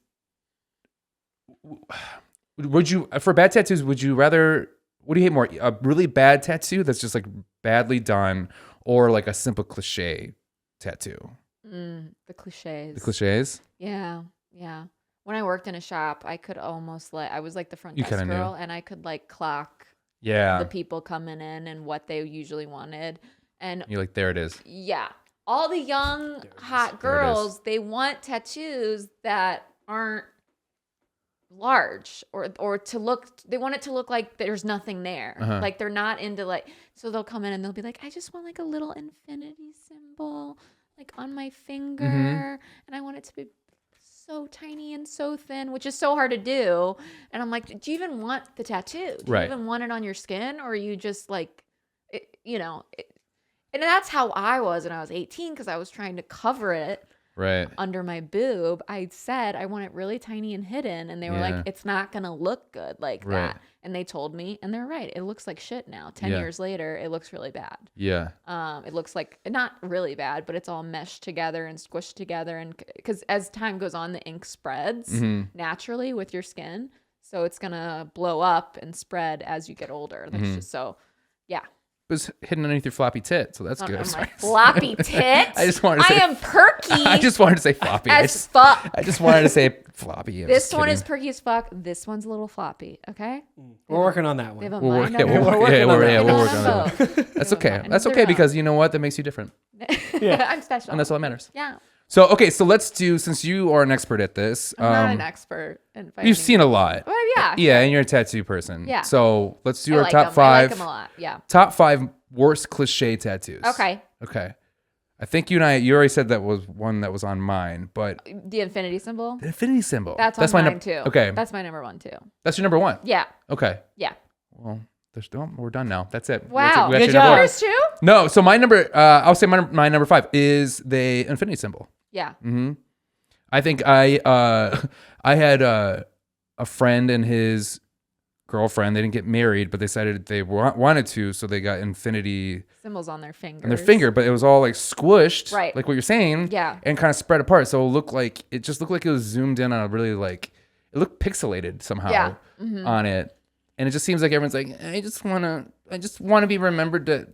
would you for bad tattoos? Would you rather? What do you hate more? A really bad tattoo that's just like badly done, or like a simple cliche tattoo? The cliches. The cliches. Yeah. Yeah. When I worked in a shop, I could almost I was like the front You desk kinda knew. girl, and I could like clock Yeah, the people coming in and what they usually wanted. And you're like, there it is. yeah, all the young hot There it is. girls, they want tattoos that aren't large or to look, they want it to look like there's nothing there. Like they're not into like, so they'll come in and they'll be like, I just want like a little infinity symbol like on my finger, and I want it to be so tiny and so thin, which is so hard to do. And I'm like, do you even want the tattoo? Do Right. you even want it on your skin, or are you just like, and that's how I was when I was 18, because I was trying to cover it Right. under my boob. I said I want it really tiny and hidden, and they were Yeah. like, it's not gonna look good like Right. that. And they told me, and they're right, it looks like shit now. 10 Yeah. years later, it looks really bad. Yeah. It looks like not really bad, but it's all meshed together and squished together, and because as time goes on, the ink spreads naturally with your skin, so it's gonna blow up and spread as you get older. That's just so, yeah. It was hidden underneath your floppy tit, so that's On good. my Sorry. floppy tit. I just wanted to say. I am perky. I just wanted to say floppy. as fuck. I just wanted to say floppy. I'm This just one kidding. is perky as fuck. This one's a little floppy. Okay. We're working on that They have one. a We'll work, mind yeah, on we'll their work, working yeah, on we'll, that. yeah, They we'll all work on that. have both. That's They have a okay. mind That's of okay their because you know what? That makes you different, I'm special. and that's all that matters. Yeah. So okay, so let's do, since you are an expert at this. I'm not an expert in fighting. You've seen a lot. Well, yeah. Yeah, and you're a tattoo person. Yeah. So let's do I our like top 'em. five. I like 'em a lot. Yeah. Top 5 worst cliche tattoos. Okay. Okay. I think you already said that was one that was on mine, but The infinity symbol. the infinity symbol. That's on my mine num- too. Okay. That's my number one too. That's your number 1. Yeah. Okay. Yeah. Well, we're done now. That's it. Wow. We got Good your job. number 1. Yours too? No, so my number, I'll say my number 5 is the infinity symbol. Yeah. I think I had a friend and his girlfriend. They didn't get married, but they decided they wanted to, so they got infinity Symbols on their fingers. on their finger, but it was all like squished, Right. like what you're saying, Yeah. and kind of spread apart. So it just looked like it was zoomed in on a really like, it looked pixelated somehow Yeah. on it. And it just seems like everyone's like, I just want to be remembered that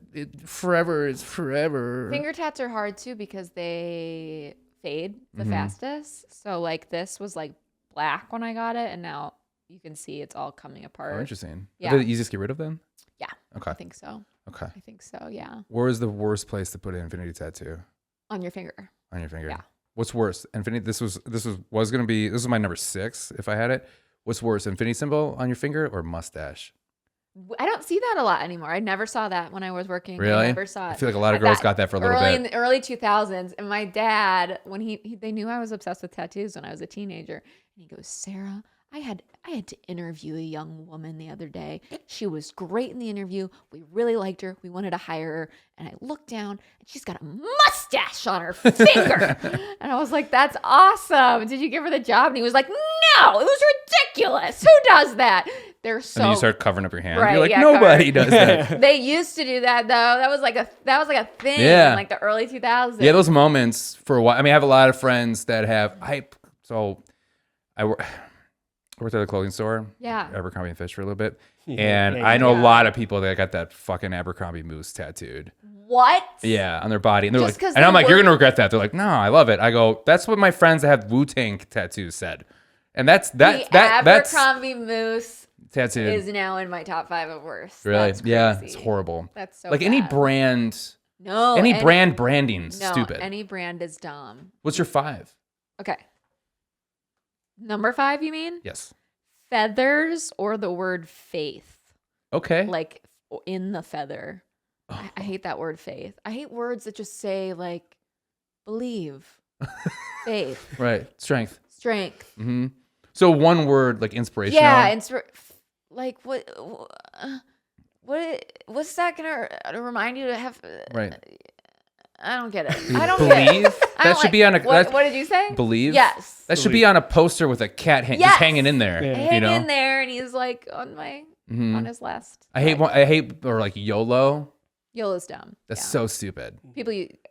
forever is forever. Finger tats are hard too because they fade the Mm-hmm. fastest. So like this was like black when I got it, and now you can see it's all coming Oh, apart. interesting. Yeah. Are they the easiest to get rid of then? Yeah. Okay. I think so. Okay. I think so. Yeah. Where is the worst place to put an infinity tattoo? On your finger. On your finger. Yeah. What's worse? Infinity. This was my number 6 if I had it. What's worse, infinity symbol on your finger or mustache? I don't see that a lot anymore. I never saw that when I was working. Really? I never saw it. I feel like a lot of girls got that for a little bit. In the early 2000s. And my dad, when they knew I was obsessed with tattoos when I was a teenager, and he goes, Sarah, I had to interview a young woman the other day. She was great in the interview. We really liked her. We wanted to hire her. And I looked down and she's got a mustache on her finger. And I was like, that's awesome. Did you give her the job? And he was like, no, it was ridiculous. Who does that? They're so. And then you start covering up your hand. Right, You're like, yeah, nobody does that. They used to do that though. That was like a thing Yeah. in like the early 2000s. Yeah, those moments for a while. I mean, I have a lot of friends that have. I worked at a clothing store. Yeah. Abercrombie and Fish for a little bit. Yeah, And yeah, I know a yeah. lot of people that got that fucking Abercrombie moose tattooed. What? Yeah, on their body. And they're Just like, 'cause and I'm they like, you're work- going to regret that. They're like, no, I love it. I go, that's what my friends that have Wu-Tang tattoos said. And that's The that's Abercrombie Moose tattooed. is now in my top 5 of worst. Really? That's Yeah, crazy. it's horrible. That's so like any bad. brand, No. any brand branding's no, stupid. Any brand is dumb. What's your 5? Okay. Number 5, you mean? Yes. Feathers or the word faith. Okay. Like in the feather. Oh. I hate that word faith. I hate words that just say like believe, faith, Right. Strength. strength. Hmm. So one word, like inspirational. Yeah, like what's that gonna remind you to have? Right. I don't get it. I don't get Believe. it. I That don't should be on a. What did you say? Believe. Yes. That should be on a poster with a cat just Yes. hanging in there. Yeah. Hang You know. in there, and he's like on his last. I hate. leg. I hate or like YOLO. YOLO's dumb. That's Yeah. so stupid.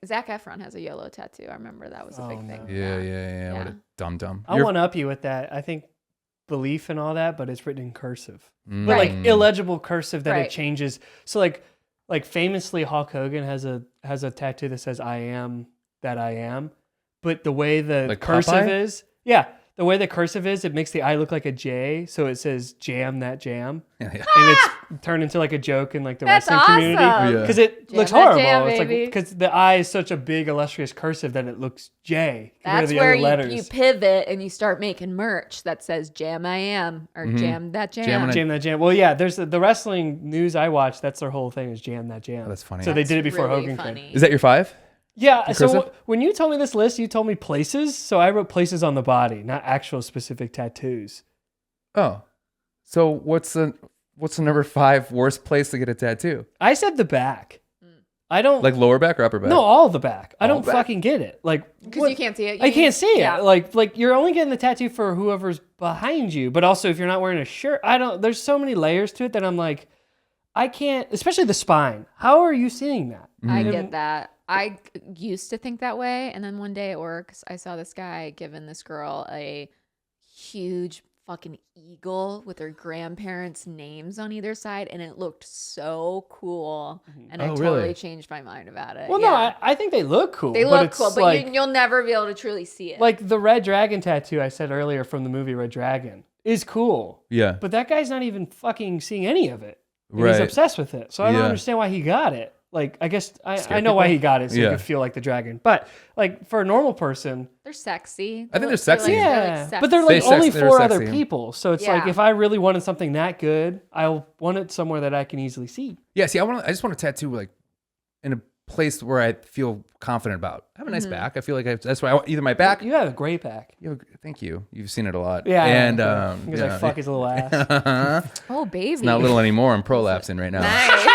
Zac Efron has a YOLO tattoo. I remember that was a big thing. Yeah. What a dumb. I one up you with that. I think belief and all that, but it's written in cursive. Mm. But Right. like illegible cursive that Right. it changes. So like famously Hulk Hogan has a tattoo that says I am that I am. But the way the Like cursive Popeye? is, yeah, the way the cursive is, it makes the I look like a J, so it says jam that jam. Yeah. And it's turned into like a joke in like the That's wrestling community. awesome. Yeah. Because it Jam looks that horrible. jam, It's like baby. because the I is such a big illustrious cursive that it looks J compared That's to the where other you letters. pivot and you start making merch that says "Jam I Am" or "Jam That Jam." Jam Jam that jam. Well, yeah, there's the wrestling news I watch. That's their whole thing is jam that jam. Oh, that's funny. So they That's did it before really Hogan funny. could. Is that your 5? Yeah. So cursive? when you told me this list, you told me places. So I wrote places on the body, not actual specific tattoos. Oh. So what's the number 5 worst place to get a tattoo? I said the back. I don't Like lower back or upper back? no all the back. I don't back? fucking get it. Like Because what- you can't see it. I can't see it. Yeah. Like you're only getting the tattoo for whoever's behind you, but also if you're not wearing a shirt, there's so many layers to it that I'm like, I can't, especially the spine. How are you seeing that? I get that. I used to think that way, and then one day at work, I saw this guy giving this girl a huge fucking eagle with her grandparents' names on either side, and it looked so cool. And I Oh, totally really? changed my mind about it. Well, yeah. no, I think they look cool. they but look it's cool, but like, you'll never be able to truly see it. like the Red Dragon tattoo I said earlier from the movie Red Dragon is cool, Yeah. but that guy's not even fucking seeing any of it. And Right. He's obsessed with it, so I don't Yeah. understand why he got it. Like, I guess I Scare know why people? he got it, so Yeah. he could feel like the dragon. But like for a normal person, they're sexy. I think they're sexy. yeah, sexy. but they're like They only they're for other sexy. people. So it's like Yeah. if I really wanted something that good, I'll want it somewhere that I can easily see. Yeah, see, I just want a tattoo like in a place where I feel confident about. I have a nice back. I feel like that's why either my back. You have a great back. Thank you. You've seen it a lot. Yeah, And because yeah. I fuck his little ass. Oh, baby. It's not little anymore. I'm prolapsing right now. Nice.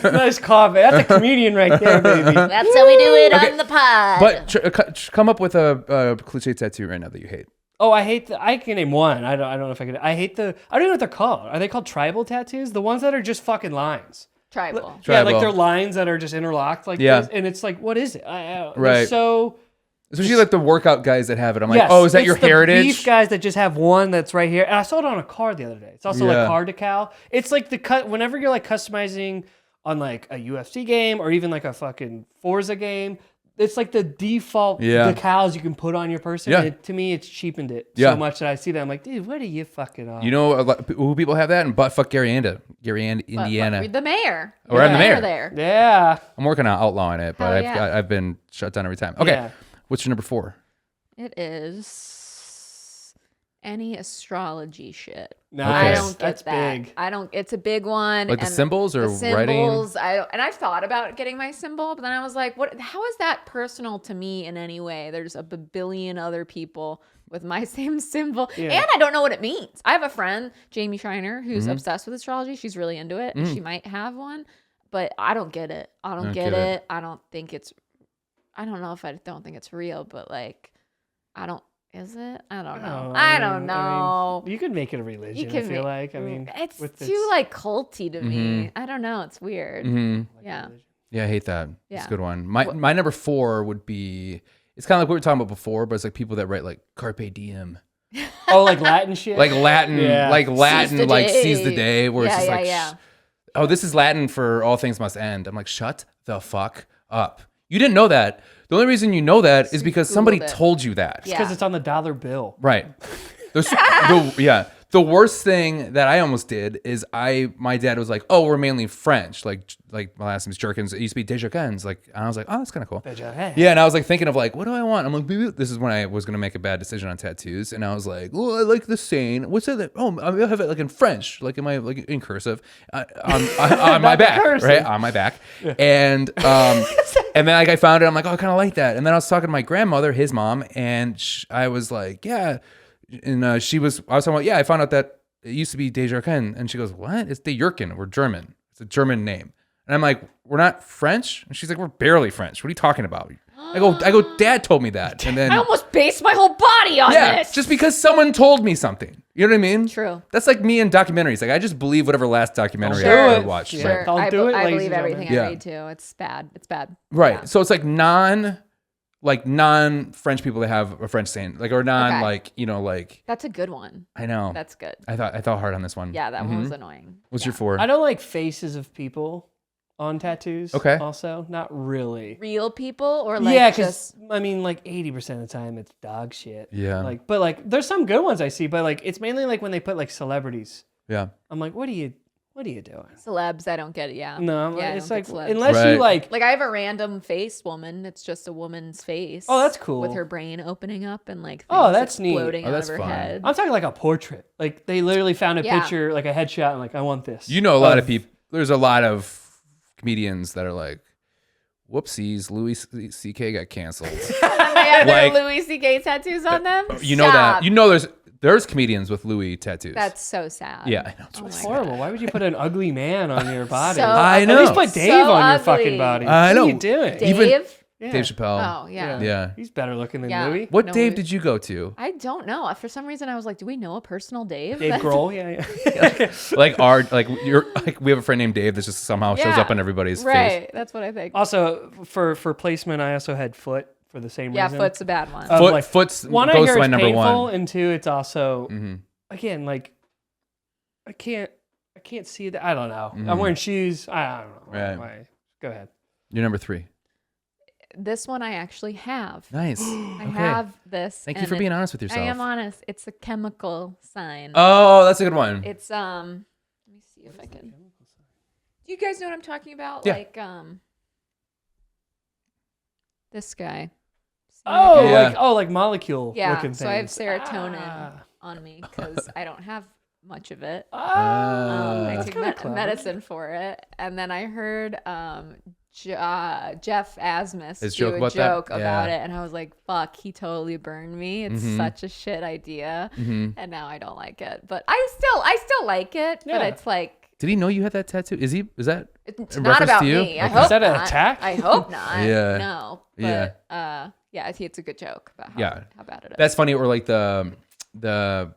Nice cough. That's a comedian right there, baby. That's how we do it on the pod. But come up with a cliche tattoo right now that you hate. Oh, I hate I can name one. I don't know if I can. I hate I don't know what they're called. Are they called tribal tattoos? The ones that are just fucking lines. Tribal. Yeah, like Tribal. they're lines that are just interlocked like Yeah. this. And it's like, what is it? They're Right. so... Especially like the workout guys that have it. I'm like, Yes, oh, is that it's your the heritage? beef guys that just have one that's right here. And I saw it on a card the other day. It's also Yeah. like card decal. It's like whenever you're like customizing on like a UFC game or even like a fucking Forza game, it's like the default decals you can put on your person. Yeah. And to me, it's cheapened it Yeah. so much that I see that I'm like, dude, what are you fucking on? You know who people have that? And buttfuck Indiana. The mayor. Or I'm the mayor. There. Yeah. I'm working on outlawing it, but Hell yeah. I've been shut down every time. Okay, Yeah. what's your number 4? It is any astrology shit. Nice. I don't get That's that. big. I don't. It's a big one. Like the and symbols or the writing? symbols. I don't. And I've thought about getting my symbol, but then I was like, "What? How is that personal to me in any way?" There's a billion other people with my same symbol, and I don't know what it means. I have a friend, Jamie Schreiner, who's obsessed with astrology. She's really into it, and she might have one, but I don't get it. I don't get it. I don't think it's. I don't know if I don't think it's real, but like, I don't. Is it? I don't know. Oh, I don't know. I mean, you could make it a religion, I feel like. I mean, it's with too like culty to me. I don't know. It's weird. Yeah. Yeah, I hate that. Yeah. It's a good one. My number 4 would be, it's kind of like what we were talking about before, but it's like people that write like Carpe Diem. Oh, like Latin shit? Like Latin, Seize the like day. seize the day, where it's Yeah, just yeah, like, yeah. oh, this is Latin for all things must end. I'm like, shut the fuck up. You didn't know that. The only reason you know that is because somebody Googled it. told you that. Yeah. Because it's on the dollar bill. Right. The worst thing that I almost did is my dad was like, oh, we're mainly French. Like my last name's Jurkens. It used to be Jurkens. Like, and I was like, oh, that's kind of cool. Yeah, and I was like thinking of like, what do I want? I'm like, maybe this is when I was gonna make a bad decision on tattoos, and I was like, well, I like the saying. What's that? Oh, I'll have it like in French, like in cursive, on my back, cursive. right on my back, and and then like I found it. I'm like, oh, I kind of like that. And then I was talking to my grandmother, his mom, and I was like, yeah. And I was talking about, I found out that it used to be De Jurken. And she goes, what? It's De Jurken. We're German. It's a German name. And I'm like, we're not French? And she's like, we're barely French. What are you talking about? I go, Dad told me that. And then I almost based my whole body on this. just because someone told me something. You know what I mean? True. That's like me in documentaries. Like I just believe whatever last documentary Sure. I watched. Yeah. Right. Sure. Don't do it, I ladies believe and everything gentlemen. I read too. It's bad. It's bad. Right. Yeah. So it's like non French people that have a French saying, like, or non like, you know, like. That's a good one. I know. That's good. I thought hard on this one. Yeah, that one was annoying. What's your 4? I don't like faces of people on tattoos. Okay. Also, not really. Real people or like Yeah, just because I mean, like 80% of the time it's dog shit. Yeah. Like, but like, there's some good ones I see, but like, it's mainly like when they put like celebrities. Yeah. I'm like, what are you doing? celebs. I don't get it. Yeah. No, Yeah, I it's don't like get celebs. unless Right. you like. Like I have a random face woman. It's just a woman's face. Oh, that's cool. With her brain opening up and like Oh, things that's neat. exploding Oh, out that's of her fun. head. I'm talking like a portrait. Like they literally found a Yeah. picture, like a headshot, and like I want this. You know, a lot of people, there's a lot of comedians that are like, whoopsies, Louis C.K. got canceled. They have Like- their Louis C.K. tattoos on them. You know Stop. that. You know there's comedians with Louis tattoos. That's so sad. Yeah, I know. It's Oh really my sad. horrible. Why would you put an ugly man on your body? So I know. At least put Dave So on your ugly. fucking body. I What know. are you doing? Dave? Even- Yeah. Dave Chappelle. Oh yeah. Yeah. He's better looking than Yeah. Louis. What No, Dave we- did you go to? I don't know. For some reason, I was like, "Do we know a personal Dave?" Dave That's- Grohl, yeah. We have a friend named Dave that just somehow shows Yeah. up in everybody's Right. face. That's what I think. Also, for placement, I also had foot for the same Yeah, reason. foot's a bad one. Of, Foot's one, I goes hear to my it's number painful, 1. and 2, it's also Mhm. again like I can't see that. I don't know. I'm wearing shoes. I don't know. Right. Why? Go ahead. You're number 3. This one I actually have. Nice. I have this. Thank you and for being honest with I yourself. am honest. It's a chemical sign. Oh, that's a good one. It's Let me see if I can. Do you guys know what I'm talking about? Yeah. Like this guy. Oh, Yeah. like molecule Yeah. looking So I have things. serotonin on me because I don't have much of it. Ah, I that's take kinda clever. medicine for it, and then I heard Jeff Asmus His do joke a about that? joke about Yeah. it, and I was like, "Fuck, he totally burned me. It's Mhm. such a shit idea," Mhm. and now I don't like it. But I still like it. But Yeah. it's like Did he know you had that tattoo? Is that it's in not reference about to you? me. I Okay. hope Is that an not. attack? I hope not. Yeah. No. But, Yeah. yeah. It's a good joke about Yeah. how bad it is. That's funny, or like the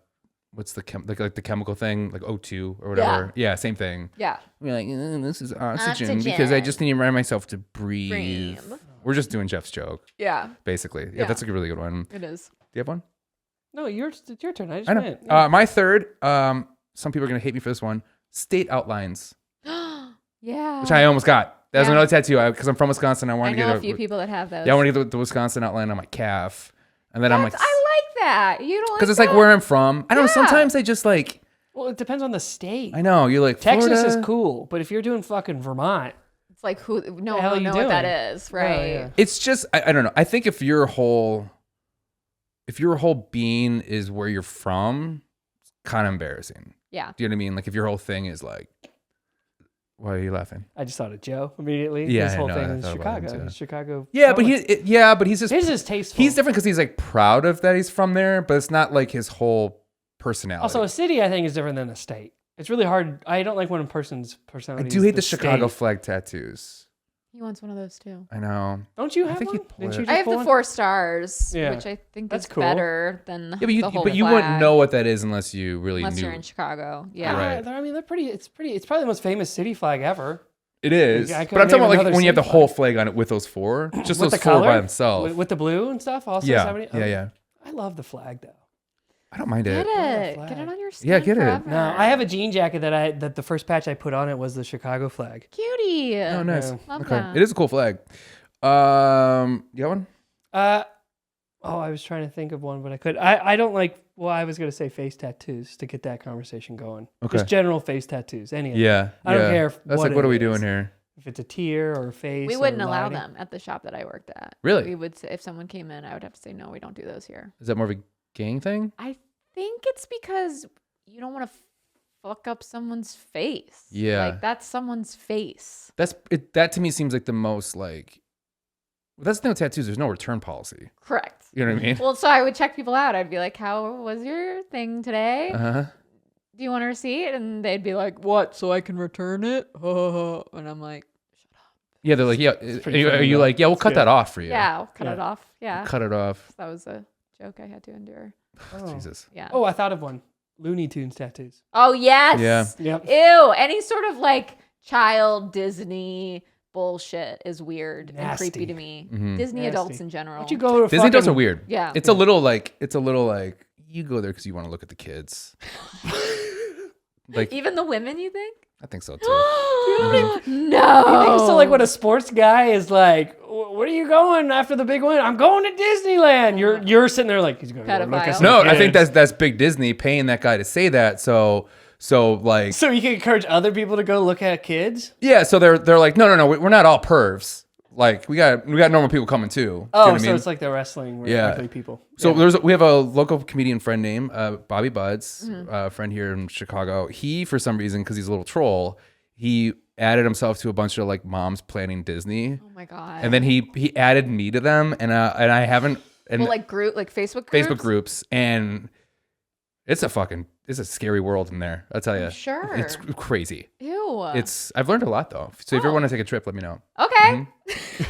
what's the like the chemical thing, like O2 or whatever. Yeah, same thing. yeah. We're like, this is oxygen because I just need to remind myself to breathe. Breathe. We're just doing Jeff's joke, Yeah. basically. Yeah, Yeah. that's a really good one. Do It is. you have one? No, it's your turn. I just I know. went. Yeah. My third. Some people are gonna hate me for this one. State outlines, Yeah. which I almost got. That's Yeah. another tattoo because I'm from Wisconsin. I I want to get know a few people that have those. Yeah, I want to get the Wisconsin outline on my calf, and then I'm like, I like that. You don't like because it's that? like where I'm from. I don't know. Yeah. Sometimes I just like. Well, it depends on the state. I know you're like Texas Florida. is cool, but if you're doing fucking Vermont, It's like who? No The hell one you know doing? what that is, right? yeah. It's just I don't know. I think if your whole being is where you're from, it's kind of embarrassing. Yeah. Do you know what I mean? Like if your whole thing is like, why are you laughing? I just thought of Joe immediately. Yeah, his I whole know, thing I in thought about him Chicago. too. Chicago. Yeah, but poets. he's just His is tasteful. he's different because he's like proud of that he's from there, but it's not like his whole personality. Also, a city I think is different than a state. It's really hard. I don't like when a person's I personality. do is hate the Chicago state. flag tattoos. He wants one of those too. I know. Don't you I have think one? you pull Didn't it. you just I have pull the one? 4 stars, Yeah. which I think That's is cool. better than Yeah, but you the whole wouldn't flag, know what that is unless you really unless knew. you're in Chicago. Yeah. Right. I mean, they're pretty. It's pretty. It's probably the most famous city flag ever. It is, I but couldn't I'm talking name about like another when you have the city whole flag on it with those 4, just With those the 4 by color? themselves. With the blue and stuff. Also, Yeah, 70? yeah. I love the flag though. I don't mind Get it. it. flag. Get it on your skin. Yeah, get it. forever. No, I have a jean jacket that the first patch I put on it was the Chicago flag. Cutie. Oh, nice. Yeah. Love Okay, that. it is a cool flag. You got one? I was trying to think of one, but I could. I don't like. Well, I was gonna say face tattoos to get that conversation going. Okay. Just general face tattoos. Any of them. Yeah. I don't yeah. care if That's what like, what it are we is. doing here? If it's a tear or a face. We or wouldn't allow writing. them at the shop that I worked at. Really? We would say if someone came in, I would have to say no, we don't do those here. Is that more of a gang thing? I think it's because you don't want to fuck up someone's face. Yeah. Like that's someone's face. That to me seems like the most like. That's the thing with tattoos. There's no return policy. Correct. You know what I mean? Well, so I would check people out. I'd be like, "How was your thing today? Uh-huh. Do you want a receipt?" And they'd be like, "What? So I can return it?" And I'm like, Yeah, they're like, yeah. pretty Are funny, you though. like, yeah, we'll It's cut good. that off for you. "Yeah, I'll cut Yeah. it off." Yeah, Cut it off. that was a joke I had to endure. Oh. Jesus. Yeah. Oh, I thought of one. Looney Tunes tattoos. Oh yes. Yeah. Yep. Ew. Any sort of like child Disney bullshit is weird and Nasty. creepy to me. Mhm. Disney Nasty. adults in general. Why'd you go to Disney adults are fucking- weird. Yeah. It's a little like you go there because you want to look at the kids. Like Even the women, you think? I think so too. No. I think so. Like when a sports guy is like, "Where are you going after the big win?" "I'm going to Disneyland." You're sitting there like, "He's going to go look at Pedophile. some No, I think kids." that's big Disney paying that guy to say that. So like So you can encourage other people to go look at kids. yeah. So they're like no, we're not all pervs. Like we got normal people coming too. Do you know Oh, what I so mean? it's like the wrestling Yeah. ugly people. So Yeah. we have a local comedian friend named Bobby Buds, Mm-hmm. a friend here in Chicago. He, for some reason, because he's a little troll, he added himself to a bunch of like moms planning Disney, Oh my god. and then he added me to them, and I haven't and well, like Facebook groups. Facebook groups, and it's a scary world in there. I'll tell you, sure. it's crazy. Ew. I've learned a lot though. So if you Oh. ever want to take a trip, let me know. Okay. Mm-hmm.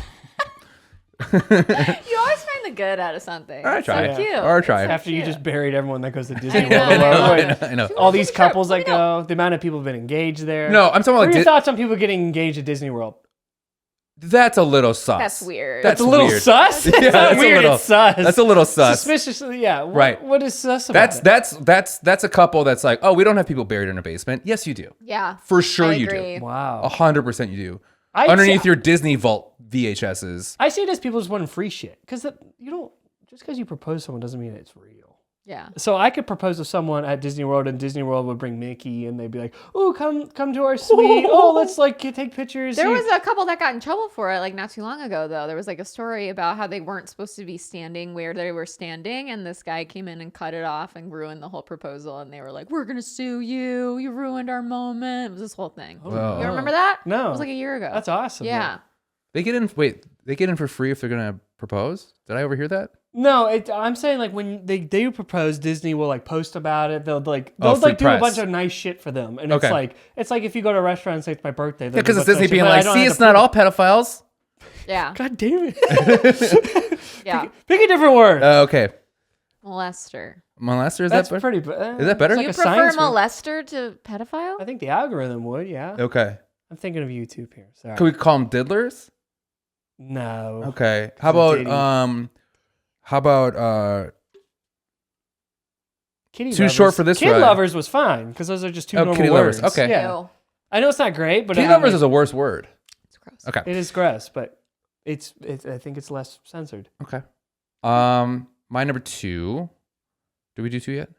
You always find the good out of something. I try. So cute. Or try. It's so After you cute. just buried everyone that goes to Disney World. know. alone. I know. All these Take a trip. couples Let that me know. go, the amount of people have been engaged there. No, I'm talking What about are your like thoughts on people getting engaged at Disney World? that's a little sus. That's weird. That's It's a little weird. sus. It's Yeah, not that's a weird. little- It's sus. That's a little sus. Suspiciously, yeah. Right. What is sus about That's it? that's a couple that's like, oh, we don't have people buried in a basement. Yes, you do. Yeah. For sure I you agree. do. Wow. 100% you do. I'd Underneath say- your Disney Vault VHSs. I see it as people just wanting free shit because you don't just because you propose to someone doesn't mean it's real. Yeah. So I could propose to someone at Disney World, and Disney World would bring Mickey, and they'd be like, "Oh, come to our suite. Oh, let's like take pictures." There You- was a couple that got in trouble for it, like not too long ago, though. There was like a story about how they weren't supposed to be standing where they were standing, and this guy came in and cut it off and ruined the whole proposal. And they were like, "We're gonna sue you. You ruined our moment." It was this whole thing. Whoa. You remember that? No. It was like a year ago. That's awesome. Yeah. They get in for free if they're going to propose? Did I overhear that? No, I'm saying like when they do propose, Disney will like post about it. They'll free like do a press. bunch of nice shit for them, and Okay. it's like if you go to a restaurant and say it's my birthday. Yeah, because it's Disney being like, see, see, it's not all pedophiles. Yeah. God damn it! Yeah. Pick a different word. Okay. Molester. Molester, is That's that pretty. Is that better? it's You like a prefer science word. molester to pedophile? I think the algorithm would. Yeah. Okay. I'm thinking of YouTube here. Sorry. Can we call them diddlers? No. Okay. How Dating. about Kitty Too lovers. short for this Kid ride. lovers was fine because those are just two normal kitty words. lovers. Okay. Yeah. Ew. I know it's not great, but kitty I'm lovers like, is a worse word. It's gross. Okay. It is gross, but it's I think it's less censored. Okay. My number 2. Did we do 2 yet?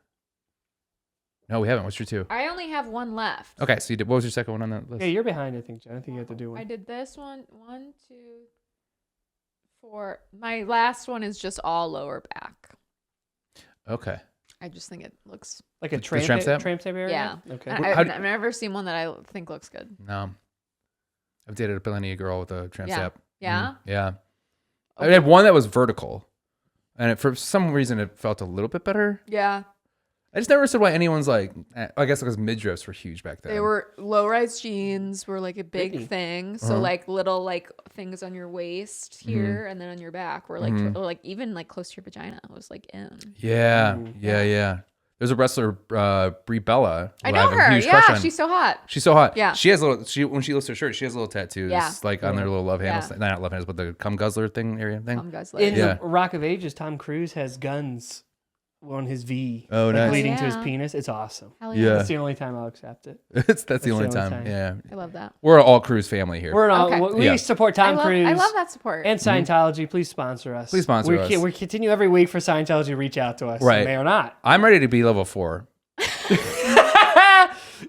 No, we haven't. What's your 2? I only have one left. Okay, so you did. What was your second one on that list? Yeah, you're behind. I think, John. I think you have to do I one. did this one. 1, 2, 4. My last one is just all lower back. Okay. I just think it looks. Like a The tramp tramp stamp? area. Yeah. Okay. I've never seen one that I think looks good. No. I've dated a plenty of girl with a tramp Yeah. stamp. Yeah? Yeah. I had one that was vertical, and for some reason it felt a little bit better. Yeah. I just never understood why anyone's like. I guess because midriffs were huge back then. They were low-rise jeans were like a big Biggie. thing. So like little like things on your waist here and then on your back were like or, like even like close to your vagina was like in. Yeah, yeah. There's a wrestler, Brie Bella. I who know have a her. huge crush Yeah, on. she's so hot. She's so hot. Yeah. She has little. When she lifts her shirt, she has little tattoos. Yeah. Like on their little love handles. Yeah. Not love handles, but the cum guzzler thing area thing. Guys In like Yeah. the Rock of Ages, Tom Cruise has guns on his V. Oh, nice. Leading to his Yeah. penis. It's awesome. hell Yeah. That's the only time I'll accept it. That's the the only only time. time. Yeah. I love that. We're all Cruise family here. We're not. Okay. We Yeah. support Tom Cruise. I love that support. And Scientology, please sponsor us. Please sponsor us. We continue every week for Scientology to reach out to us. Right. May or not. I'm ready to be level 4.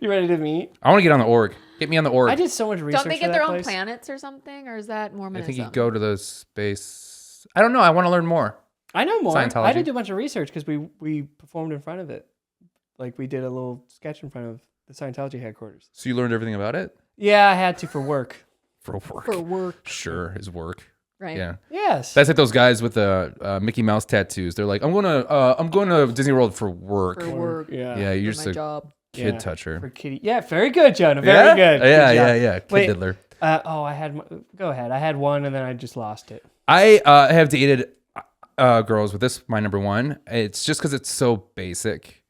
You ready to meet? I want to get on the org. Get me on the org. I did so much research. Don't they for get that their own place. planets or something, or is that I Mormonism? think you go to the space. I don't know. I want to learn more. I know more. Scientology. I did do a bunch of research because we performed in front of it. Like we did a little sketch in front of the Scientology headquarters. So you learned everything about it Yeah, I had to for work. for work. for work, Sure, his work. right? Yeah. Yes. That's like those guys with the Mickey Mouse tattoos. They're like, I'm going to Disney World for work. For work. Yeah. Yeah, you're For just my a job. kid Yeah. toucher. For kitty. Yeah, very good, Jonah. Very good. Yeah, Good yeah, job. yeah. Kid Wait. diddler. I had. Go ahead. I had one and then I just lost it. I have dated girls with this, my number 1. It's just because it's so basic.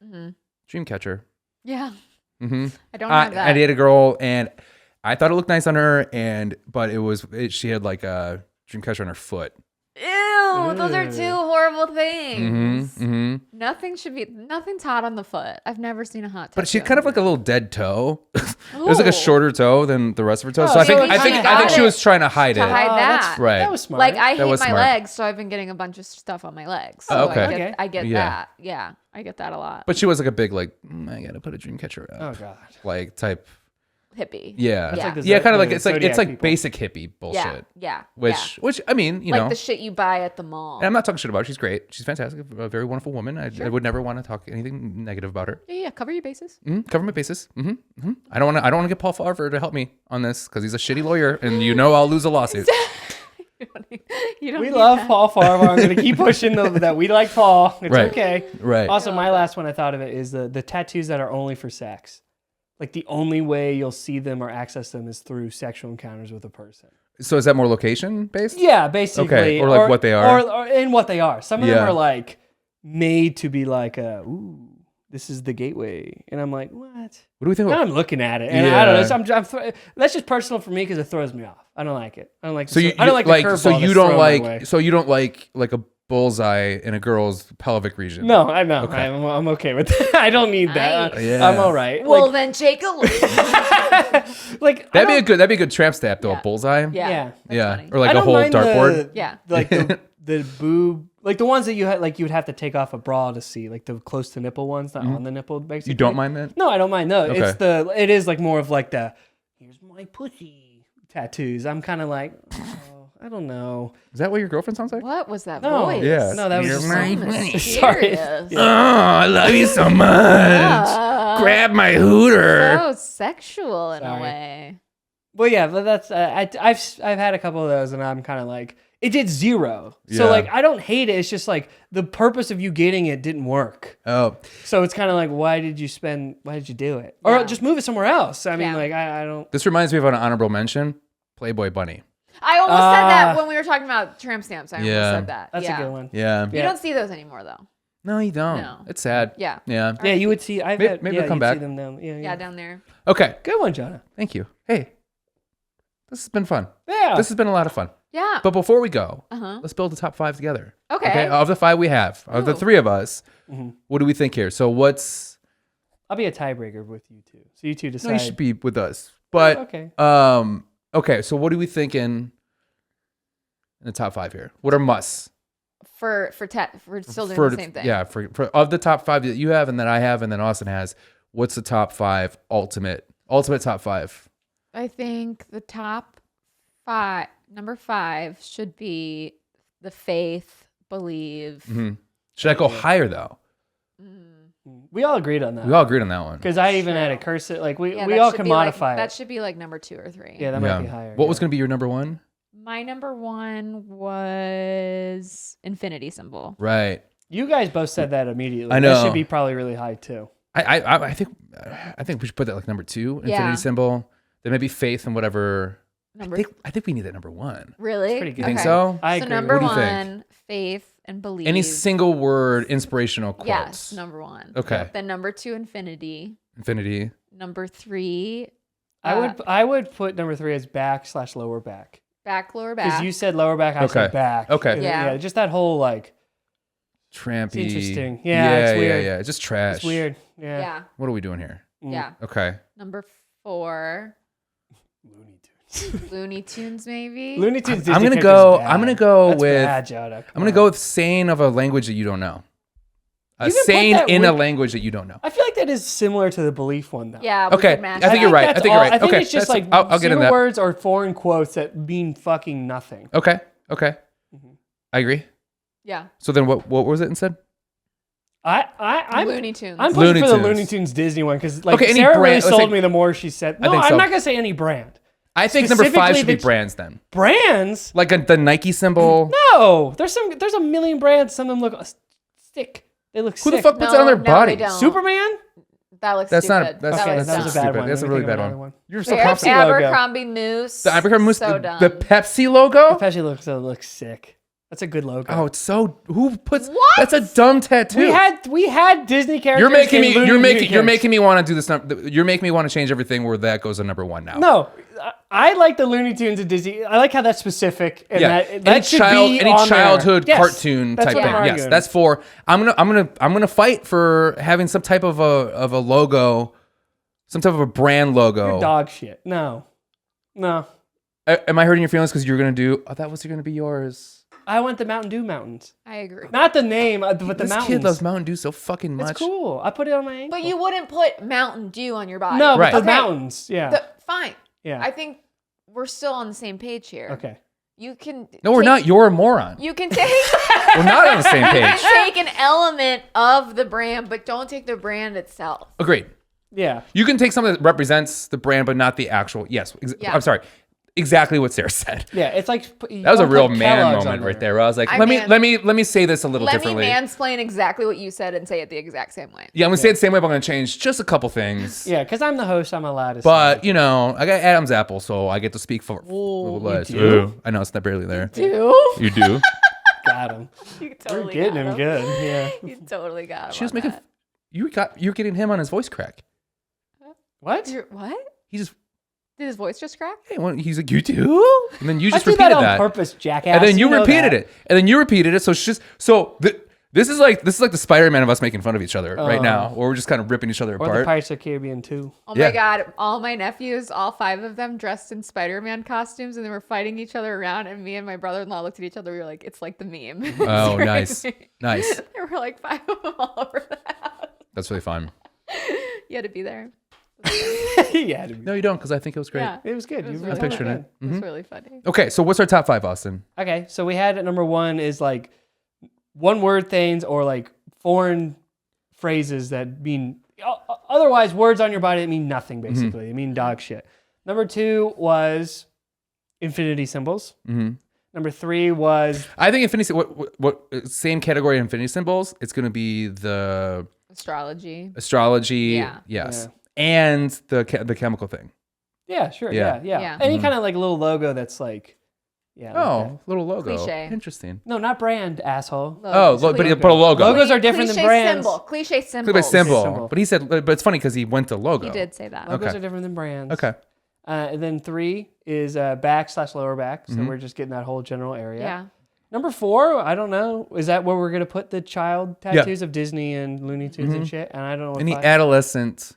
Dreamcatcher. Yeah. Mm-hmm. I don't have that. I dated a girl and I thought it looked nice on her, but she had like a Dreamcatcher on her foot. Ew, those are two horrible things. Mm-hmm. Nothing's hot on the foot. I've never seen a hot. But she had tattoo kind of on like a little dead toe. It her. was like a Ooh. shorter toe than the rest of her toes. Oh, so I so think you I think kinda I think got she it was trying to hide to it. hide that. that's- Right. That was smart. Like I That hate was my smart. legs, so I've been getting a bunch of stuff on my legs. So Oh, okay. Okay. I get Yeah. that. Yeah, I get that a lot. But she was like a big like I gotta put a Dreamcatcher Oh up God. like type. Hippie. Yeah. Yeah. like the Yeah, kind of like the it's like Zodiac people. basic hippie bullshit. Yeah. Yeah. Which I mean, you like know, the shit you buy at the mall. and I'm not talking shit about her. She's great. She's fantastic. A very wonderful woman. I would never want to talk anything negative about her. Yeah, cover your bases. Cover my bases. I don't want to get Paul Farver to help me on this because he's a shitty lawyer, and you know I'll lose a lawsuit. You don't We need love that. Paul Farver. I'm going to keep pushing that we like Paul. It's Right. okay. Right. Also, my last one I thought of it is the tattoos that are only for sex. Like the only way you'll see them or access them is through sexual encounters with a person. So is that more location based? Yeah, basically. Okay, or like what they are. Or in what they are. Some of them Yeah. are like made to be like, ooh, this is the gateway. And I'm like, what? What do we think? And About? I'm looking at it, and I don't know. Yeah. So that's just personal for me because it throws me off. I don't like it. I don't like. So you I don't like the curveball so you that's don't thrown my way. like so you don't like a bullseye in a girl's pelvic region. No, I know. Okay. I'm okay with that. I don't need that. Nice. Yeah. I'm all right. Well, then take a look. like That'd be a good tramp stamp though. Yeah. A bullseye. Yeah. Yeah. That's Yeah. funny. Or like I a don't whole mind dartboard. Yeah. like the boob, like the ones that you had, like you would have to take off a bra to see, like the close to nipple ones, not on the nipple. Basically, You don't mind that? No, I don't mind. No, Okay. it is like more of like the here's my pussy tattoos. I'm kind of like, oh, I don't know. Is that what your girlfriend sounds like? What was that No, voice? Yeah. no, that was You're just my So honey. mysterious. Oh, I love you so much. Grab my hooter. So sexual in Sorry. a way. Well, yeah, but that's I've had a couple of those, and I'm kind of like it did 0. So Yeah. like I don't hate it. It's just like the purpose of you getting it didn't work. Oh, So it's kind of like why did you do it, or Yeah. just move it somewhere else? I mean, Yeah. like I don't. this reminds me of an honorable mention. Playboy Bunny. I almost said that when we were talking about tramp stamps. I Yeah. almost said that. That's yeah. a good one. Yeah. You Yeah. don't see those anymore, though. No, you don't. No. It's sad. Yeah. Yeah. Yeah, you would see. I've Maybe- had, maybe yeah, they'll come you'd back. See them down. Yeah, Yeah, down there. Okay. Good one, Jonah. Thank you. Hey, this has been fun. Yeah. This has been a lot of fun. Yeah. But before we go, Uh-huh. let's build a top 5 together. Okay. Of the 5 we have, of the Ooh. 3 of us, Mm-hmm. what do we think here? So what's? I'll be a tiebreaker with you two. So you two No, decide. you should be with us. But Okay. Okay, so what are we thinking in the top 5 here? What are musts? We're still doing the same thing. Yeah, for of the top 5 that you have and that I have and then Austin has, what's the top 5 ultimate top 5? I think the top 5, number 5 should be the faith, believe. Mm-hmm. Should I go higher though? We all agreed on that. We all agreed on that one. Because I even had a cursive. Like we that all should can be modify That it. should be like number 2 or 3. Yeah, that might be higher. What was going to be your number 1? My number 1 was infinity symbol. Right. You guys both said that immediately. I know. That should be probably really high too. I think we should put that like number 2, infinity Yeah. symbol. Then maybe faith and whatever. Number I think we need that number 1. Really? It's pretty good. You think so? I So agree. number What do you think? 1, faith and believe. Any single word inspirational quotes. Yes, number 1. Okay. Then number 2, infinity. Infinity. Number 3, I would put number 3 as back/lower back. back, lower Because back. you said lower back, I Okay. said back. Okay. And Yeah. just that whole like Trampy. It's interesting. Yeah, it's weird. Yeah, just trash. it's weird. Yeah. yeah. What are we doing here? Yeah. Okay. Number 4, Looney Tunes. Looney Tunes maybe. Looney Tunes. I'm Disney gonna characters go. is bad. I'm gonna go That's with. bad, Jonah. I'm Come gonna on. go with saying of a language that you don't know. A You can put saying that in a with- language that you don't know. I feel like that is similar to the belief one though. Yeah. we Okay, could match I think you're that. right. I That's think you're all- right. I think Okay, it's just that's- like I'll get in single that. words or foreign quotes that mean fucking nothing. Okay. Okay. Mm-hmm. I agree. Yeah. So then, what was it instead? I'm Looney Tunes. I'm pushing Looney for the Tunes. Looney Tunes Disney one because like Okay, any Sarah really brand- let's sold say- me the more she said. No, think I'm so. not gonna say any brand. I think number 5 should be Specifically, brands then, Brands? like the Nike symbol. No, there's a million brands. Some of them look sick. They look Who sick. the fuck puts that on their No, body? they don't. Superman? That looks That's stupid. not. That's, that Okay, looks that that's was dumb. a bad stupid. one. That's a Let me really think of bad another one. one. You're so Fair confident. logo. Abercrombie Moose. The Abercrombie Moose, So the dumb. Pepsi logo. Especially looks sick. That's a good logo. Oh, it's so. Who puts? What? That's a dumb tattoo. we had Disney characters. You're making me. in Looney You're Tunes making. You're characters. making me want to do this. You're making me want to change everything where that goes to number 1 now. No, I like the Looney Tunes and Disney. I like how that's specific. And Yeah. that should be any on there. childhood Yes, cartoon that's type what thing. I'm Yes, arguing. that's for. I'm gonna fight for having some type of a logo, some type of a brand logo. dog shit. No. Am I hurting your feelings because you're gonna do? Oh, that was gonna be yours. I want the Mountain Dew mountains. I agree. Not the name, but the This mountains. kid loves Mountain Dew so fucking much. It's cool. I put it on my ankle. But you wouldn't put Mountain Dew on your body. No, but Right. the Okay. mountains. Yeah. Fine. yeah. I think we're still on the same page here. Okay. You can. No, we're not. You're a moron. You can take. We're not on the same you page. can take an element of the brand, but don't take the brand itself. Agreed. Yeah. You can take something that represents the brand, but not the actual. Yes. Yeah. I'm sorry. Exactly what Sarah said. Yeah. It's like That was a real man moment right there. Where I was like, I let man- me say this a little Let differently. me mansplain exactly what you said and say it the exact same way. Yeah, I'm gonna say it the same way, but I'm gonna change just a couple things. Yeah, because I'm the host. I'm allowed to. But say you know, I got Adam's apple, so I get to speak for. you do? I know it's not barely there. Do You do. got him. you We're totally getting got him good. Yeah. You totally got him. She was on making. that. You're getting him on his voice crack. What? What? He just. Did his voice just crack? Hey, he's like, you do, and then you just I did repeated that on that, purpose, jackass. and then you know repeated that. it, and then you repeated it. So it's just this is like the Spider-Man of us making fun of each other right now, or we're just kind of ripping each other Or the apart. Pirates of the Caribbean too. Oh Yeah. my god, all my nephews, all 5 of them dressed in Spider-Man costumes and they were fighting each other around and me and my brother-in-law looked at each other, we were like, it's like the meme. Oh, nice, Seriously. nice. There were like 5 of them all over the house. That's really fun. You had to be there. Yeah. No, you don't, because I think it was great. Yeah. It was good. It was You really really pictured good. it. It was really funny. Okay, so what's our top 5, Austin? Okay, so we had at number 1 is like one word things or like foreign phrases that mean otherwise words on your body that mean nothing basically. They mean dog shit. Number 2 was infinity symbols. Mm-hmm. Number 3 was I think infinity. What same category of infinity symbols? It's going to be the Astrology. astrology. Yeah. Yes. Yeah. And the chemical thing. yeah, sure, Yeah. yeah. Yeah. Any kind of like little logo that's like yeah. like Oh, that. little logo. Cliche. Interesting. No, not brand, asshole. Oh, Logos. but a logo. Logos are different than Cliche brands. symbol. Cliche Click symbol. by symbol. Symbol. But he said, but it's funny because he went to logo. You did say that. Logos Okay. are different than brands. Okay. And then 3 is back/lower back. So Mhm. we're just getting that whole general area. Yeah. Number 4, I don't know. Is that where we're gonna put the child tattoos of Disney and Looney Tunes and shit? And I don't know. Any if adolescent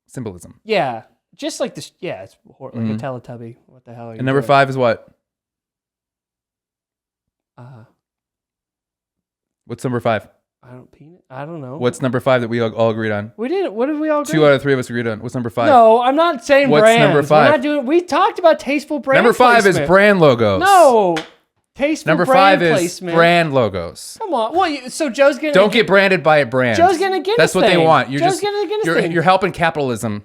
symbolism. yeah, Just like this. Yeah, it's like a Teletubby. What the hell are you And number doing? 5 is what? What's number 5? I don't know. What's number 5 that we all agreed on? We didn't. What did we all agree? 2 out of 3 of us agreed on. What's number 5? No, I'm not saying What's brands. number 5? We're not doing. We talked about tasteful brand. Number 5 placement. is brand logos. No, tasteful Number brand 5 is placement. brand logos. Come on. Well, so Joe's gonna Don't get branded by a brand. Joe's gonna get That's his what they thing. want. You're Joe's just gonna get his you're, thing. you're helping capitalism.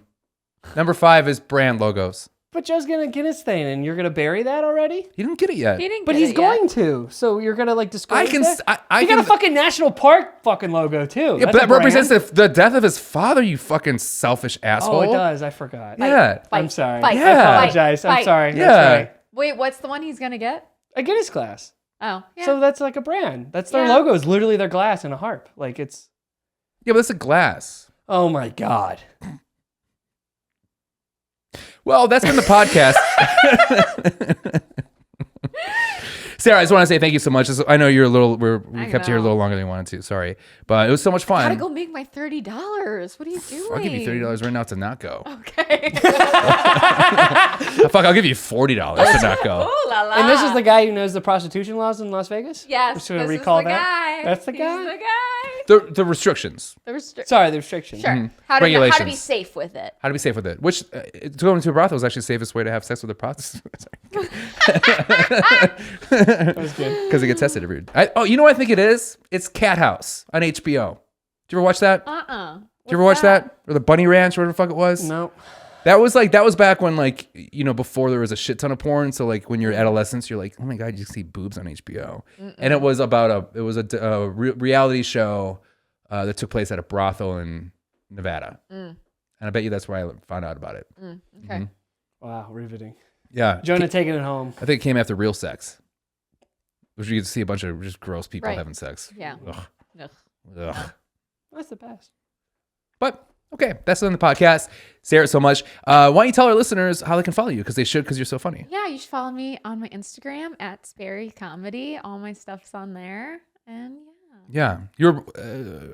Number 5 is brand logos. But Joe's gonna get his thing, and you're gonna bury that already. He didn't get it yet. He didn't But get he's it going yet. to. So you're gonna like discourage I can. that? I He can. got a fucking national park fucking logo too. Yeah, That's but that a brand. represents the death of his father. You fucking selfish asshole. Oh, it does. I forgot. Yeah. I'm sorry. Fight, Yeah. I fight, apologize. I'm fight. sorry. Yeah. That's right. Wait, what's the one he's gonna get? A Guinness glass. Oh, yeah. So that's like a brand. That's their Yeah. logo. Is literally their glass and a harp. Like it's. Yeah, but that's a glass. Oh my god. Well, that's been the podcast. Sarah, I just want to say thank you so much. I know you're a little. We kept you here a know. little longer than we wanted to. Sorry, but it was so much fun. Gotta go make my $30. What are you doing? I'll give you $30 right now to not go. Okay. Fuck, I'll give you $40 to not go. Ooh la la. And this is the guy who knows the prostitution laws in Las Vegas? Yes. We're just gonna this recall is the that. Guy. That's the He's guy? the guy. The restrictions. Sorry, the restrictions. Sure. Mm-hmm. How to be Regulations. safe with it. How to be safe with it? Which to go into a brothel is actually the safest way to have sex with a prostitute. That was good. Because it gets tested every. You know what I think it is? It's Cat House on HBO. Did you ever watch that? Did you ever watch that? Or the Bunny Ranch, or whatever the fuck it was? No. That was back when before there was a shit ton of porn. So like when you're adolescents, you're like, oh my god, you see boobs on HBO. And it was about a reality show that took place at a brothel in Nevada. And I bet you that's where I found out about it. Okay. Wow, riveting. Yeah, Jonah taking it home. I think it came after Real Sex, which you get to see a bunch of just gross people Right. having sex. Yeah. Ugh. Ugh. Ugh. That's the best. But okay, that's on the podcast. Sarah, so much. Why don't you tell our listeners how they can follow you? Because they should, because you're so funny. Yeah, you should follow me on my Instagram at Sperry Comedy. All my stuff's on there. And Yeah, you're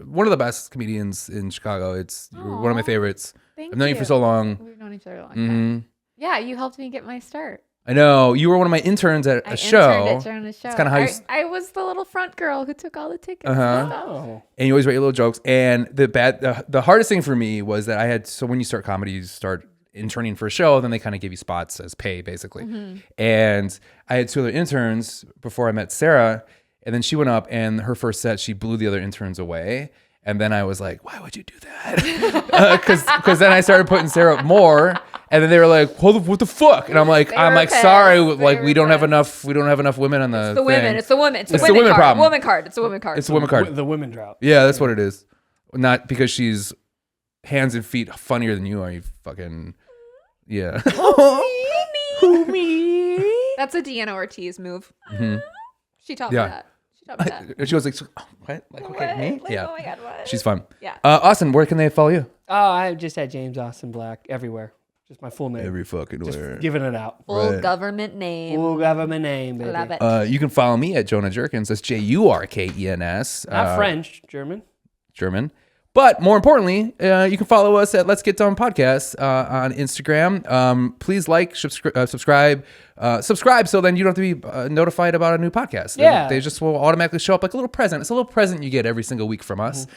one of the best comedians in Chicago. You're one of my favorites. thank I've known you for so long. We've known each other a long Mhm. time. Yeah, you helped me get my start. I know you were one of my interns at I a show, interned at Jonah's show. It's kinda how you I was the little front girl who took all the tickets. Uh-huh. And stuff. Oh. and you always write your little jokes. And the hardest thing for me was that I had when you start comedy, you start interning for a show, then they kind of give you spots as pay, basically. And I had 2 other interns before I met Sarah, and then she went up, and her first set, she blew the other interns away. And then I was like, why would you do that? Because then I started putting Sarah up more, and then they were like, what the fuck? And I'm like, pissed. sorry, They like were we don't have pissed. enough women on the The women. thing. It's the women. It's It's the the women women card. problem. Woman card. It's a women card. It's a women card. The women drought. Yeah, that's what it is. Not because she's hands and feet funnier than you are. You fucking yeah. That's a Deanna Ortiz move. She taught Yeah. me that. She taught me that. And she was like, oh, what? Like, okay, What? me? Like, Yeah. oh my god, what? She's fun. Yeah. Austin, where can they follow you? Oh, I just had James Austin Black everywhere. Just my full name. fucking Just giving it out. Full Right. government name. Full government name, baby. I love it. You can follow me at Jonah Jurkens. That's Jurkens. Not French, German. German. But more importantly, you can follow us at Let's Get Done Podcast on Instagram. Please like, subscribe, so then you don't have to be notified about a new podcast. Yeah. They just will automatically show up like a little present. It's a little present you get every single week from us.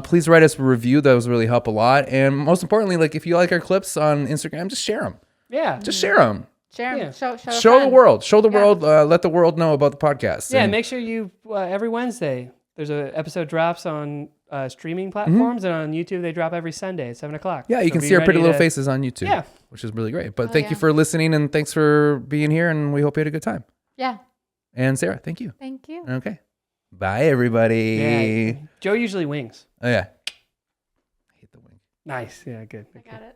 Please write us a review. Those really help a lot. And most importantly, like if you like our clips on Instagram, just share them. Yeah. Just share them. Share 'em. Yeah. Show a Show the friend. world. Show the Yeah. world. Let the world know about the podcast. Yeah, And- make sure you every Wednesday there's an episode drops on streaming platforms, and on YouTube they drop every Sunday at 7:00. Yeah, you So can be see our pretty ready little to- faces on YouTube. Yeah. Which is really great. But Oh, thank you yeah. for listening, and thanks for being here, and we hope you had a good time. Yeah. And Sarah, thank you. Thank you. Okay. Bye, everybody. Yeah. Joe usually wings. Oh, yeah. I hate the wing. Nice. Yeah, good. I got it.